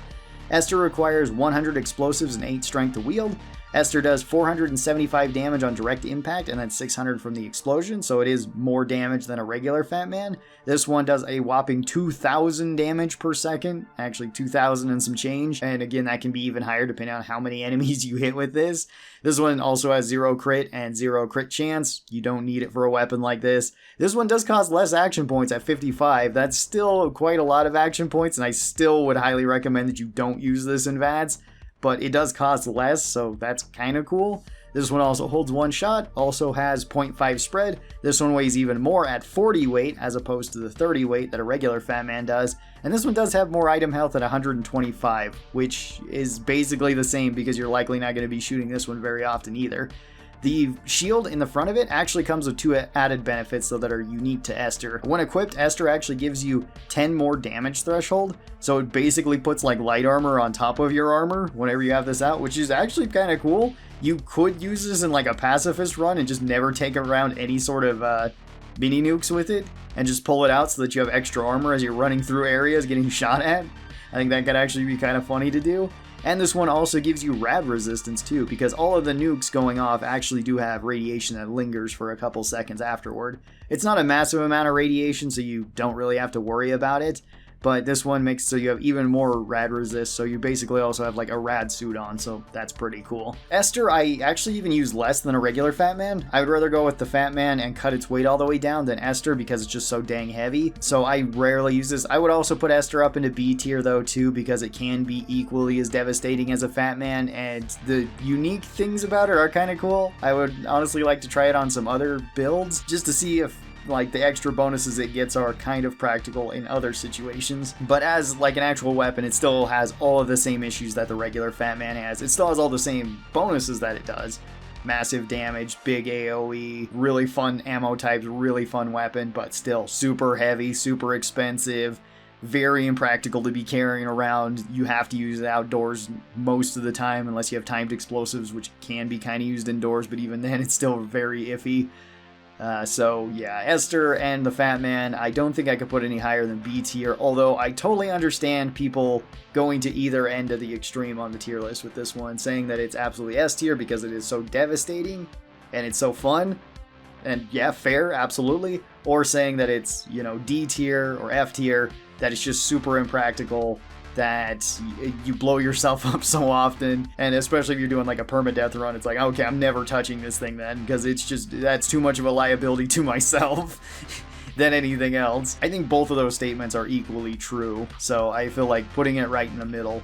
Esther requires 100 explosives and 8 strength to wield, Esther does 475 damage on direct impact and then 600 from the explosion, so it is more damage than a regular Fat Man. This one does a whopping 2,000 damage per second, actually 2,000 and some change, and again that can be even higher depending on how many enemies you hit with this. This one also has 0 crit and 0 crit chance. You don't need it for a weapon like this. This one does cost less action points at 55. That's still quite a lot of action points, and I still would highly recommend that you don't use this in VATS. But it does cost less, so that's kind of cool. This one also holds 1 shot, also has 0.5 spread. This one weighs even more at 40 weight as opposed to the 30 weight that a regular Fat Man does. And this one does have more item health at 125, which is basically the same because you're likely not going to be shooting this one very often either. The shield in the front of it actually comes with 2 added benefits though that are unique to Esther. When equipped, Esther actually gives you 10 more damage threshold, so it basically puts like light armor on top of your armor whenever you have this out, which is actually kind of cool. You could use this in like a pacifist run and just never take around any sort of mini nukes with it and just pull it out so that you have extra armor as you're running through areas getting shot at. I think that could actually be kind of funny to do. And this one also gives you rad resistance too, because all of the nukes going off actually do have radiation that lingers for a couple seconds afterward. It's not a massive amount of radiation, so you don't really have to worry about it. But this one makes so you have even more rad resist, so you basically also have like a rad suit on, so that's pretty cool. Esther, I actually even use less than a regular Fat Man. I would rather go with the Fat Man and cut its weight all the way down than Esther because it's just so dang heavy. So I rarely use this. I would also put Esther up into B tier though too, because it can be equally as devastating as a Fat Man, and the unique things about it are kind of cool. I would honestly like to try it on some other builds just to see if like the extra bonuses it gets are kind of practical in other situations. But as like an actual weapon, it still has all of the same issues that the regular Fat Man has. It still has all the same bonuses that it does. Massive damage, big AoE, really fun ammo types, really fun weapon, but still super heavy, super expensive, very impractical to be carrying around. You have to use it outdoors most of the time unless you have timed explosives, which can be kind of used indoors, but even then it's still very iffy. So yeah, Esther and the Fat Man, I don't think I could put any higher than B tier, although I totally understand people going to either end of the extreme on the tier list with this one, saying that it's absolutely S tier because it is so devastating and it's so fun, and yeah, fair, absolutely, or saying that it's, you know, D tier or F tier, that it's just super impractical, that you blow yourself up so often, and especially if you're doing like a permadeath run, it's like, okay, I'm never touching this thing then, because it's just, that's too much of a liability to myself than anything else. I think both of those statements are equally true, so I feel like putting it right in the middle,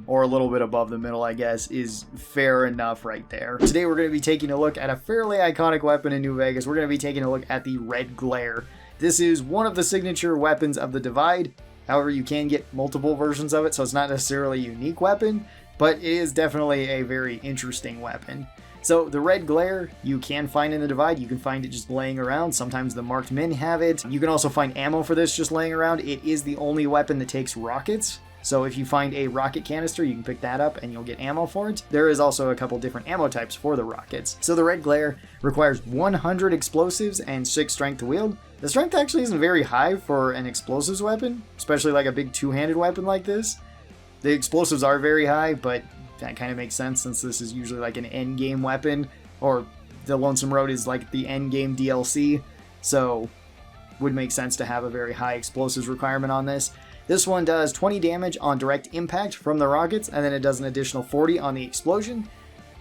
or a little bit above the middle, I guess, is fair enough right there. Today we're going to be taking a look at a fairly iconic weapon in New Vegas. We're going to be taking a look at the Red Glare. This is one of the signature weapons of the Divide. However, you can get multiple versions of it, so it's not necessarily a unique weapon, but it is definitely a very interesting weapon. So the Red Glare you can find in the Divide. You can find it just laying around. Sometimes the marked men have it. You can also find ammo for this just laying around. It is the only weapon that takes rockets. So if you find a rocket canister, you can pick that up and you'll get ammo for it. There is also a couple different ammo types for the rockets. So the Red Glare requires 100 explosives and 6 strength to wield. The strength actually isn't very high for an explosives weapon, especially like a big two-handed weapon like this. The explosives are very high, but that kind of makes sense since this is usually like an end game weapon, or the Lonesome Road is like the end game DLC, so would make sense to have a very high explosives requirement on this. This one does 20 damage on direct impact from the rockets, and then it does an additional 40 on the explosion.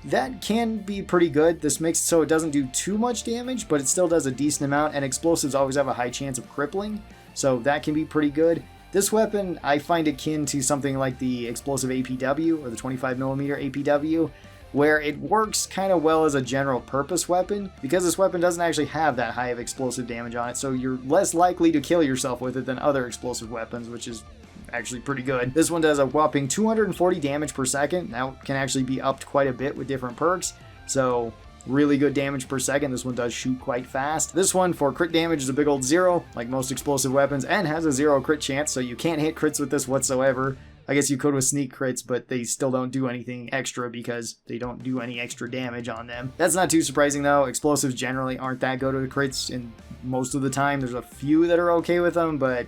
That can be pretty good. This makes it so it doesn't do too much damage, but it still does a decent amount, and explosives always have a high chance of crippling, so that can be pretty good. This weapon I find akin to something like the explosive APW or the 25mm APW, where it works kind of well as a general purpose weapon, because this weapon doesn't actually have that high of explosive damage on it, so you're less likely to kill yourself with it than other explosive weapons, which is actually pretty good. This one does a whopping 240 damage per second. That can actually be upped quite a bit with different perks, so really good damage per second. This one does shoot quite fast. This one for crit damage is a big old 0, like most explosive weapons, and has a 0 crit chance, so you can't hit crits with this whatsoever. I guess you could with sneak crits, but they still don't do anything extra because they don't do any extra damage on them. That's not too surprising though. Explosives generally aren't that good with crits, and most of the time there's a few that are okay with them, but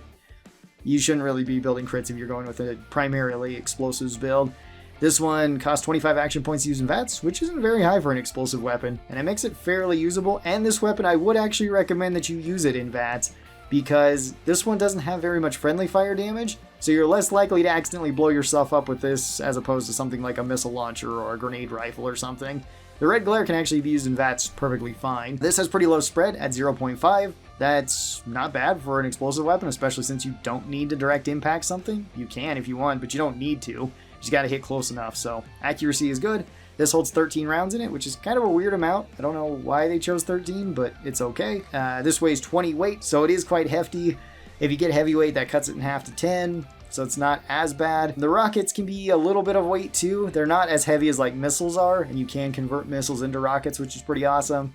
you shouldn't really be building crits if you're going with a primarily explosives build. This one costs 25 action points using VATS, which isn't very high for an explosive weapon, and it makes it fairly usable. And this weapon, I would actually recommend that you use it in VATS, because this one doesn't have very much friendly fire damage, so you're less likely to accidentally blow yourself up with this as opposed to something like a missile launcher or a grenade rifle or something. The red glare can actually be used in VATS perfectly fine. This has pretty low spread at 0.5. That's not bad for an explosive weapon, especially since you don't need to direct impact something. You can if you want, but you don't need to. You just gotta hit close enough, so accuracy is good. This holds 13 rounds in it, which is kind of a weird amount. I don't know why they chose 13, but it's okay. This weighs 20 weight, so it is quite hefty. If you get heavyweight, that cuts it in half to 10, so it's not as bad. The rockets can be a little bit of weight too. They're not as heavy as like missiles are, and you can convert missiles into rockets, which is pretty awesome.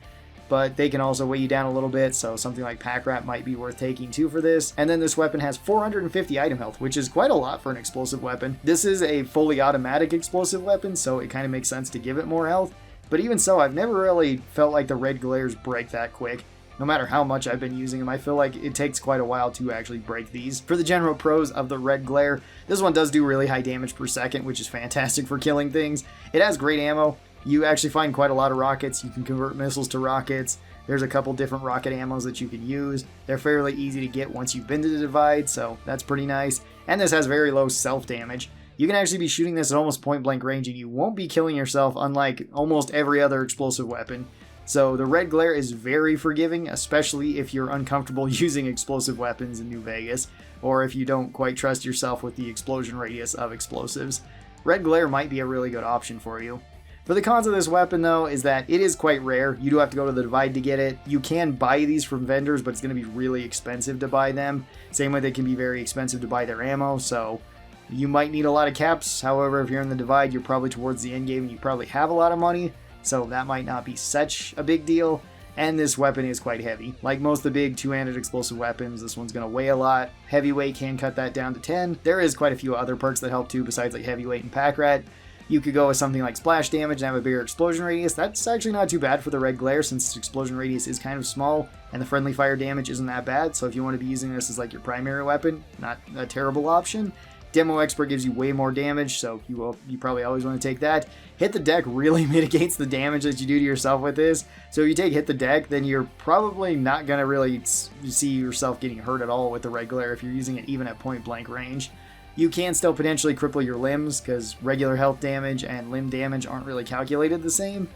But they can also weigh you down a little bit, so something like Pack Rat might be worth taking too for this. And then this weapon has 450 item health, which is quite a lot for an explosive weapon. This is a fully automatic explosive weapon, so it kind of makes sense to give it more health. But even so, I've never really felt like the red glares break that quick. No matter how much I've been using them, I feel like it takes quite a while to actually break these. For the general pros of the red glare, this one does do really high damage per second, which is fantastic for killing things. It has great ammo. You actually find quite a lot of rockets. You can convert missiles to rockets. There's a couple different rocket ammos that you can use. They're fairly easy to get once you've been to the Divide, so that's pretty nice. And this has very low self-damage. You can actually be shooting this at almost point-blank range and you won't be killing yourself, unlike almost every other explosive weapon. So the red glare is very forgiving, especially if you're uncomfortable using explosive weapons in New Vegas, or if you don't quite trust yourself with the explosion radius of explosives. Red glare might be a really good option for you. For the cons of this weapon, though, is that it is quite rare. You do have to go to the Divide to get it. You can buy these from vendors, but it's going to be really expensive to buy them. Same way they can be very expensive to buy their ammo, so you might need a lot of caps. However, if you're in the Divide, you're probably towards the end game and you probably have a lot of money, so that might not be such a big deal. And this weapon is quite heavy. Like most of the big two-handed explosive weapons, this one's going to weigh a lot. Heavyweight can cut that down to 10. There is quite a few other perks that help too, besides like heavyweight and Pack Rat. You could go with something like splash damage and have a bigger explosion radius. That's actually not too bad for the red glare, since its explosion radius is kind of small and the friendly fire damage isn't that bad. So if you want to be using this as like your primary weapon, not a terrible option. Demo Expert gives you way more damage, so you probably always want to take that. Hit the deck really mitigates the damage that you do to yourself with this. So if you take hit the deck, then you're probably not going to really see yourself getting hurt at all with the red glare if you're using it even at point blank range. You can still potentially cripple your limbs, because regular health damage and limb damage aren't really calculated the same.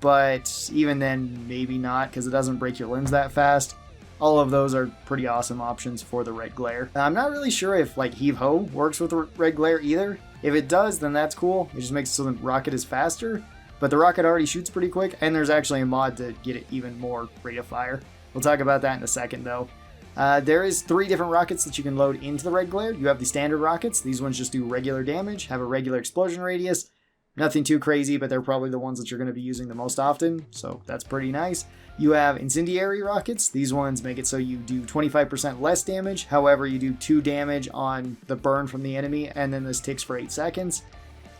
But even then, maybe not, because it doesn't break your limbs that fast. All of those are pretty awesome options for the red glare. I'm not really sure if like Heave Ho works with the red glare either. If it does, then that's cool. It just makes it so the rocket is faster. But the rocket already shoots pretty quick, and there's actually a mod to get it even more rate of fire. We'll talk about that in a second though. There is 3 different rockets that you can load into the red glare. You have the standard rockets. These ones just do regular damage, have a regular explosion radius. Nothing too crazy, but they're probably the ones that you're going to be using the most often, so that's pretty nice. You have incendiary rockets. These ones make it so you do 25% less damage. However, you do 2 damage on the burn from the enemy, and then this ticks for 8 seconds.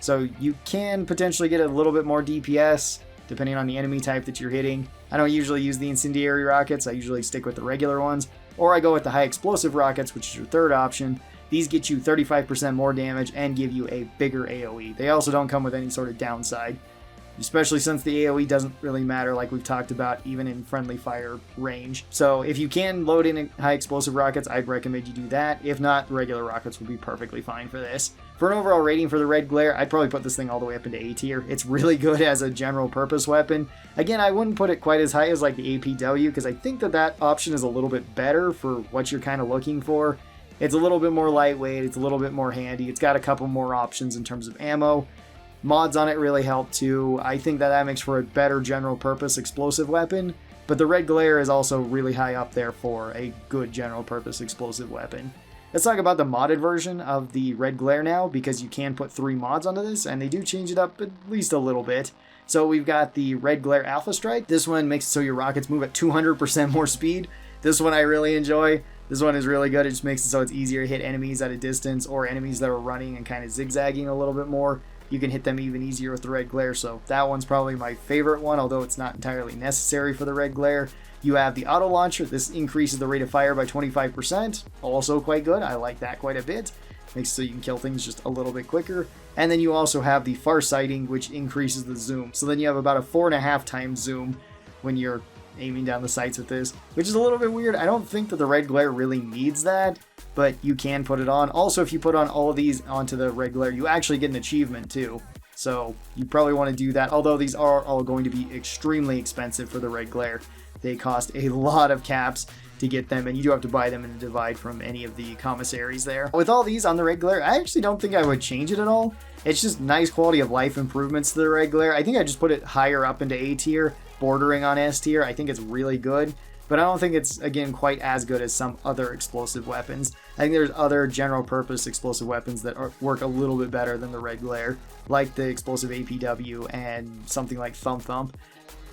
So you can potentially get a little bit more DPS, depending on the enemy type that you're hitting. I don't usually use the incendiary rockets. I usually stick with the regular ones. Or I go with the high explosive rockets, which is your third option. These get you 35% more damage and give you a bigger AoE. They also don't come with any sort of downside, especially since the AoE doesn't really matter, like we've talked about, even in friendly fire range. So if you can load in high explosive rockets, I'd recommend you do that. If not, the regular rockets will be perfectly fine for this. For an overall rating for the red glare, I'd probably put this thing all the way up into A tier. It's really good as a general purpose weapon. Again, I wouldn't put it quite as high as like the APW, because I think that option is a little bit better for what you're kind of looking for. It's a little bit more lightweight, it's a little bit more handy, it's got a couple more options in terms of ammo. Mods on it really help too. I think that makes for a better general purpose explosive weapon, but the red glare is also really high up there for a good general purpose explosive weapon. Let's talk about the modded version of the red glare now, because you can put 3 mods onto this, and they do change it up at least a little bit. So we've got the red glare alpha strike. This one makes it so your rockets move at 200% more speed. This one I really enjoy. This one is really good. It just makes it so it's easier to hit enemies at a distance, or enemies that are running and kind of zigzagging a little bit more. You can hit them even easier with the red glare, so that one's probably my favorite one, although it's not entirely necessary for the red glare. You have the auto launcher. This increases the rate of fire by 25%. Also quite good. I like that quite a bit. makes it so you can kill things just a little bit quicker. And then you also have the farsighting, which increases the zoom. So then you have about a 4.5 times zoom when you're aiming down the sights with this, which is a little bit weird. I don't think that the red glare really needs that, but you can put it on. Also, if you put on all of these onto the red glare, you actually get an achievement too. So you probably want to do that, although these are all going to be extremely expensive for the red glare. They cost a lot of caps to get them, and you do have to buy them in a divide from any of the commissaries there. With all these on the red glare, I actually don't think I would change it at all. It's just nice quality of life improvements to the red glare. I think I just put it higher up into A tier, bordering on S tier. I think it's really good, but I don't think it's, again, quite as good as some other explosive weapons. I think there's other general purpose explosive weapons that work a little bit better than the red glare, like the explosive APW and something like Thump Thump.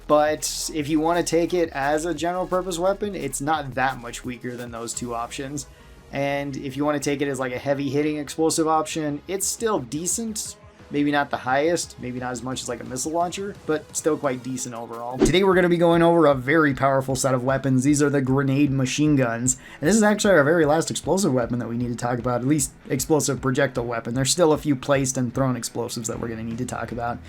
But if you want to take it as a general purpose weapon, it's not that much weaker than those two options. And if you want to take it as like a heavy hitting explosive option, it's still decent. Maybe not the highest, maybe not as much as like a missile launcher, but still quite decent overall. Today we're going to be going over a very powerful set of weapons. These are the grenade machine guns. And this is actually our very last explosive weapon that we need to talk about, at least explosive projectile weapon. There's still a few placed and thrown explosives that we're going to need to talk about.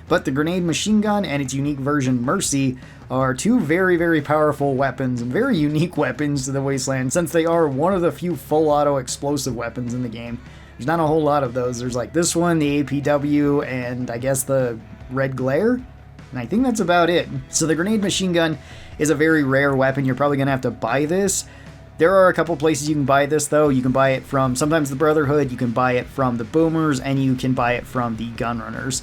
But the grenade machine gun and its unique version Mercy are two very, very powerful weapons and very unique weapons to the Wasteland, since they are one of the few full auto explosive weapons in the game. There's not a whole lot of those. There's like this one, the APW, and I guess the red glare, and I think that's about it. So the grenade machine gun is a very rare weapon. You're probably gonna have to buy this. There are a couple places you can buy this though. You can buy it from sometimes the Brotherhood, you can buy it from the Boomers, and you can buy it from the Gunrunners.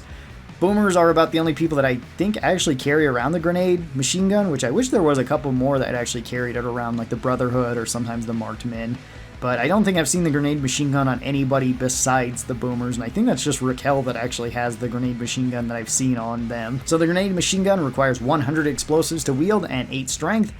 Boomers are about the only people that I think actually carry around the grenade machine gun, which I wish there was a couple more that actually carried it around, like the Brotherhood or sometimes the Marked Men. But I don't think I've seen the grenade machine gun on anybody besides the Boomers, and I think that's just Raquel that actually has the grenade machine gun that I've seen on them. So the grenade machine gun requires 100 explosives to wield and 8 strength.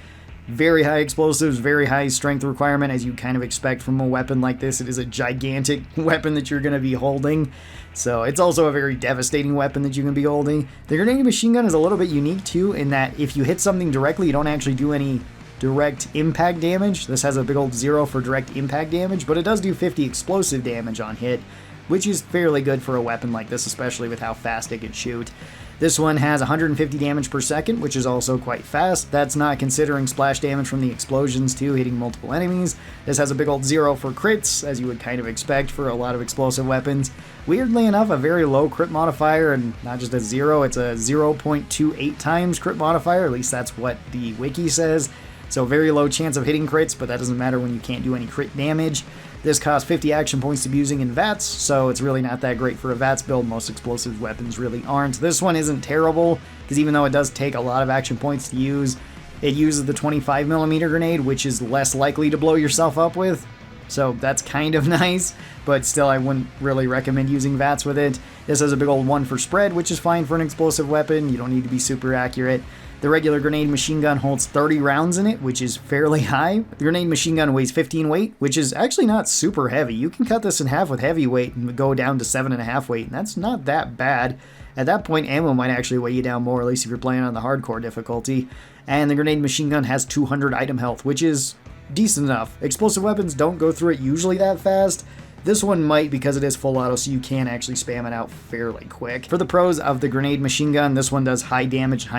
Very high explosives, very high strength requirement, as you kind of expect from a weapon like this. It is a gigantic weapon that you're going to be holding, so it's also a very devastating weapon that you can be holding. The grenade machine gun is a little bit unique too, in that if you hit something directly, you don't actually do any direct impact damage. This has a big old 0 for direct impact damage, but it does do 50 explosive damage on hit, which is fairly good for a weapon like this, especially with how fast it can shoot. This one has 150 damage per second, which is also quite fast. That's not considering splash damage from the explosions too, hitting multiple enemies. This has a big old 0 for crits, as you would kind of expect for a lot of explosive weapons. Weirdly enough, a very low crit modifier, and not just a 0, it's a 0.28 times crit modifier, at least that's what the wiki says. So very low chance of hitting crits, but that doesn't matter when you can't do any crit damage. This costs 50 action points to be using in VATS, so it's really not that great for a VATS build. Most explosive weapons really aren't. This one isn't terrible, because even though it does take a lot of action points to use, it uses the 25mm grenade, which is less likely to blow yourself up with. So that's kind of nice, but still I wouldn't really recommend using VATS with it. This has a big old 1 for spread, which is fine for an explosive weapon. You don't need to be super accurate. The regular grenade machine gun holds 30 rounds in it, which is fairly high. The grenade machine gun weighs 15 weight, which is actually not super heavy. You can cut this in half with heavy weight and go down to 7.5 weight, and that's not that bad. At that point, ammo might actually weigh you down more, at least if you're playing on the hardcore difficulty. And the grenade machine gun has 200 item health, which is decent enough. Explosive weapons don't go through it usually that fast. This one might, because it is full auto, so you can actually spam it out fairly quick. For the pros of the grenade machine gun, this one does high damage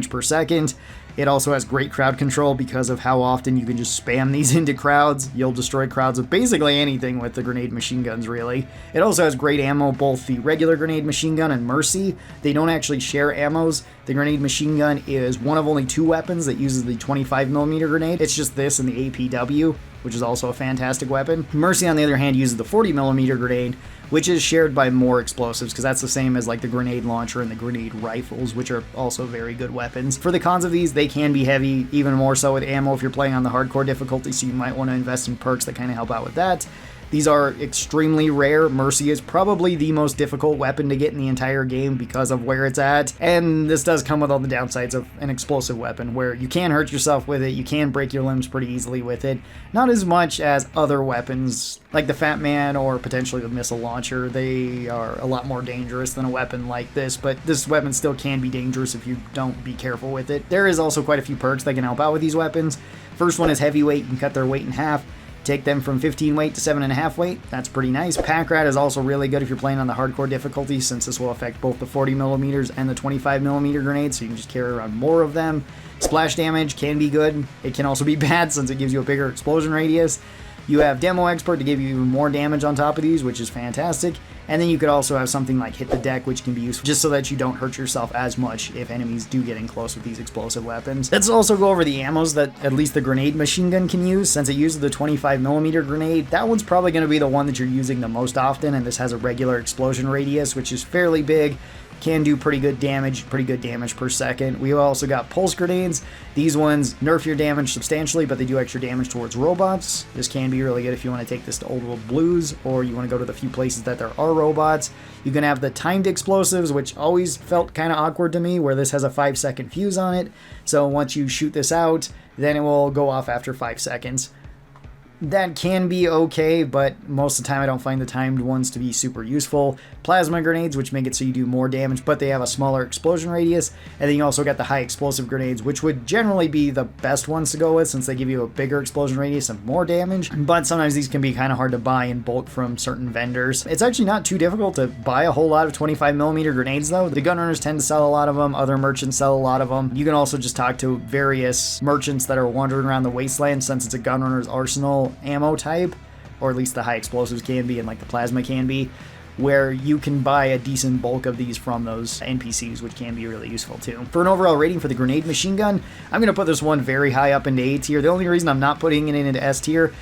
per second. It also has great crowd control because of how often you can just spam these into crowds. You'll destroy crowds with basically anything with the grenade machine guns, really. It also has great ammo, both the regular grenade machine gun and Mercy. They don't actually share ammos. The grenade machine gun is one of only 2 weapons that uses the 25mm grenade. It's just this and the APW, which is also a fantastic weapon. Mercy, on the other hand, uses the 40mm grenade, which is shared by more explosives, because that's the same as like the grenade launcher and the grenade rifles, which are also very good weapons. For the cons of these, they can be heavy, even more so with ammo if you're playing on the hardcore difficulty, so you might want to invest in perks that kind of help out with that. These are extremely rare. Mercy is probably the most difficult weapon to get in the entire game because of where it's at, and this does come with all the downsides of an explosive weapon, where you can hurt yourself with it, you can break your limbs pretty easily with it. Not as much as other weapons, like the Fat Man or potentially the missile launcher. They are a lot more dangerous than a weapon like this, but this weapon still can be dangerous if you don't be careful with it. There is also quite a few perks that can help out with these weapons. First one is heavyweight. You can cut their weight in half. Take them from 15 weight to 7.5 weight. That's pretty nice. Pack rat is also really good if you're playing on the hardcore difficulty, since this will affect both the 40 millimeters and the 25 millimeter grenades, so you can just carry around more of them. Splash damage can be good. It can also be bad since it gives you a bigger explosion radius. You have Demo Expert to give you even more damage on top of these, which is fantastic. And then you could also have something like Hit the Deck, which can be useful just so that you don't hurt yourself as much if enemies do get in close with these explosive weapons. Let's also go over the ammos that at least the grenade machine gun can use. Since it uses the 25 millimeter grenade, that one's probably going to be the one that you're using the most often, and this has a regular explosion radius, which is fairly big. Can do pretty good damage per second. We also got pulse grenades. These ones nerf your damage substantially, but they do extra damage towards robots. This can be really good if you want to take this to Old World Blues, or you want to go to the few places that there are robots. You can have the timed explosives, which always felt kind of awkward to me, where this has a 5-second fuse on it. So once you shoot this out, then it will go off after 5 seconds. That can be okay, but most of the time I don't find the timed ones to be super useful. Plasma grenades, which make it so you do more damage, but they have a smaller explosion radius. And then you also got the high explosive grenades, which would generally be the best ones to go with, since they give you a bigger explosion radius and more damage. But sometimes these can be kind of hard to buy in bulk from certain vendors. It's actually not too difficult to buy a whole lot of 25 millimeter grenades though. The gunrunners tend to sell a lot of them, other merchants sell a lot of them. You can also just talk to various merchants that are wandering around the wasteland, since it's a gunrunner's arsenal ammo type, or at least the high explosives can be, and like the plasma can be, where you can buy a decent bulk of these from those NPCs, which can be really useful too. For an overall rating for the grenade machine gun, I'm going to put this one very high up into A tier. The only reason I'm not putting it into S tier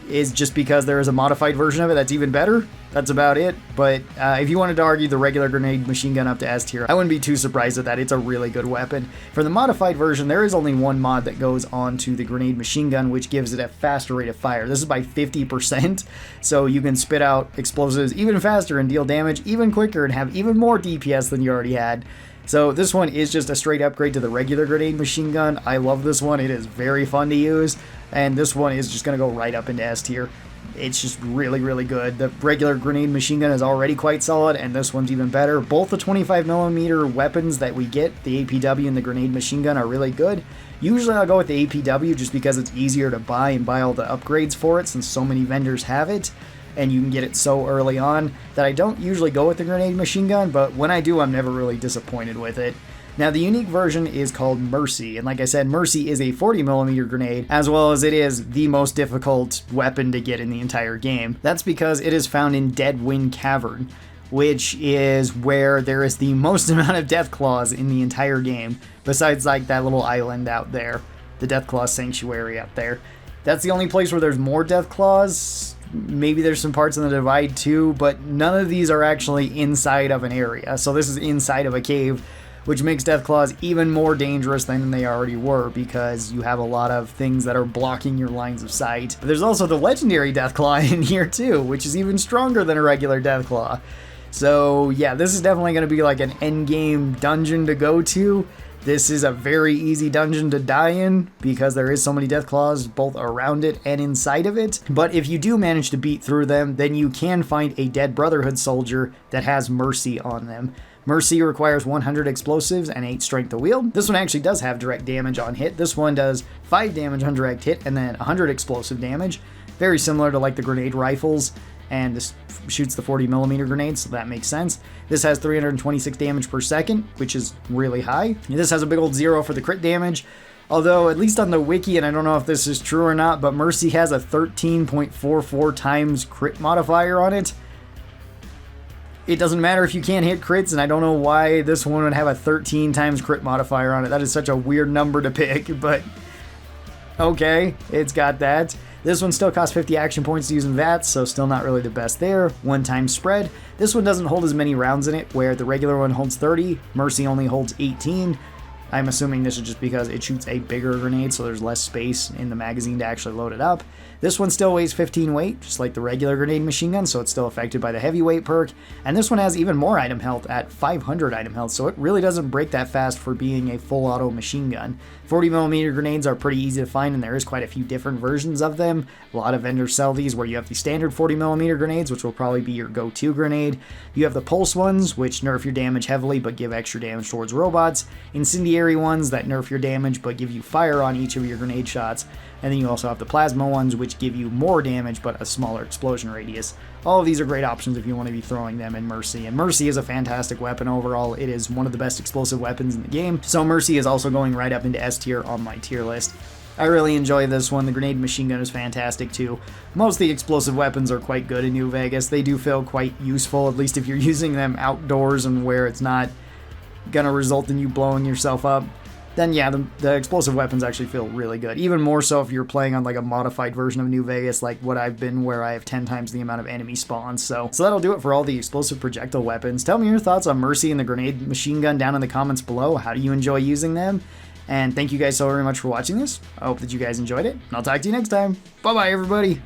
is just because there is a modified version of it that's even better. That's about it. But if you wanted to argue the regular grenade machine gun up to S tier, I wouldn't be too surprised at that. It's a really good weapon. For the modified version, there is only one mod that goes on to the grenade machine gun, which gives it a faster rate of fire. This is by 50%, so you can spit out explosives even faster and deal damage even quicker and have even more DPS than you already had. So this one is just a straight upgrade to the regular grenade machine gun. I love this one. It is very fun to use, and this one is just going to go right up into S tier. It's just really, really good. The regular grenade machine gun is already quite solid, and this one's even better. Both the 25mm weapons that we get, the APW and the grenade machine gun, are really good. Usually I'll go with the APW just because it's easier to buy and buy all the upgrades for it, since so many vendors have it, and you can get it so early on that I don't usually go with the grenade machine gun, but when I do, I'm never really disappointed with it. Now, the unique version is called Mercy, and like I said, Mercy is a 40mm grenade, as well as it is the most difficult weapon to get in the entire game. That's because it is found in Dead Wind Cavern, which is where there is the most amount of death claws in the entire game, besides like that little island out there, the Death Claw Sanctuary out there. That's the only place where there's more death claws. Maybe there's some parts in the Divide too, but none of these are actually inside of an area. So this is inside of a cave, which makes Deathclaws even more dangerous than they already were, because you have a lot of things that are blocking your lines of sight. But there's also the legendary Deathclaw in here too, which is even stronger than a regular Deathclaw. So yeah, this is definitely going to be like an endgame dungeon to go to. This is a very easy dungeon to die in, because there is so many Deathclaws both around it and inside of it. But if you do manage to beat through them, then you can find a Dead Brotherhood soldier that has Mercy on them. Mercy requires 100 explosives and 8 strength to wield. This one actually does have direct damage on hit. This one does 5 damage on direct hit and then 100 explosive damage. Very similar to like the grenade rifles, and this shoots the 40mm grenades, so that makes sense. This has 326 damage per second, which is really high. This has a big old 0 for the crit damage. Although, at least on the wiki, and I don't know if this is true or not, but Mercy has a 13.44 times crit modifier on it. It doesn't matter if you can't hit crits, and I don't know why this one would have a 13 times crit modifier on it. That is such a weird number to pick, but okay, it's got that. This one still costs 50 action points to use in VATS, so still not really the best there. 1 time spread. This one doesn't hold as many rounds in it, where the regular one holds 30, Mercy only holds 18. I'm assuming this is just because it shoots a bigger grenade, so there's less space in the magazine to actually load it up. This one still weighs 15 weight, just like the regular grenade machine gun, so it's still affected by the heavyweight perk. And this one has even more item health at 500 item health, so it really doesn't break that fast for being a full auto machine gun. 40mm grenades are pretty easy to find, and there is quite a few different versions of them. A lot of vendors sell these, where you have the standard 40mm grenades, which will probably be your go-to grenade. You have the pulse ones, which nerf your damage heavily but give extra damage towards robots. Incendiary scary ones that nerf your damage but give you fire on each of your grenade shots. And then you also have the plasma ones, which give you more damage but a smaller explosion radius. All of these are great options if you want to be throwing them in Mercy. And Mercy is a fantastic weapon overall. It is one of the best explosive weapons in the game. So Mercy is also going right up into S tier on my tier list. I really enjoy this one. The grenade machine gun is fantastic too. Most of the explosive weapons are quite good in New Vegas. They do feel quite useful, at least if you're using them outdoors and where it's not gonna result in you blowing yourself up. Then yeah, the explosive weapons actually feel really good. Even more so if you're playing on like a modified version of New Vegas, like what I've been, where I have 10 times the amount of enemy spawns. So that'll do it for all the explosive projectile weapons. Tell me your thoughts on Mercy and the grenade machine gun down in the comments below. How do you enjoy using them? And thank you guys so very much for watching this. I hope that you guys enjoyed it, and I'll talk to you next time. Bye bye, everybody.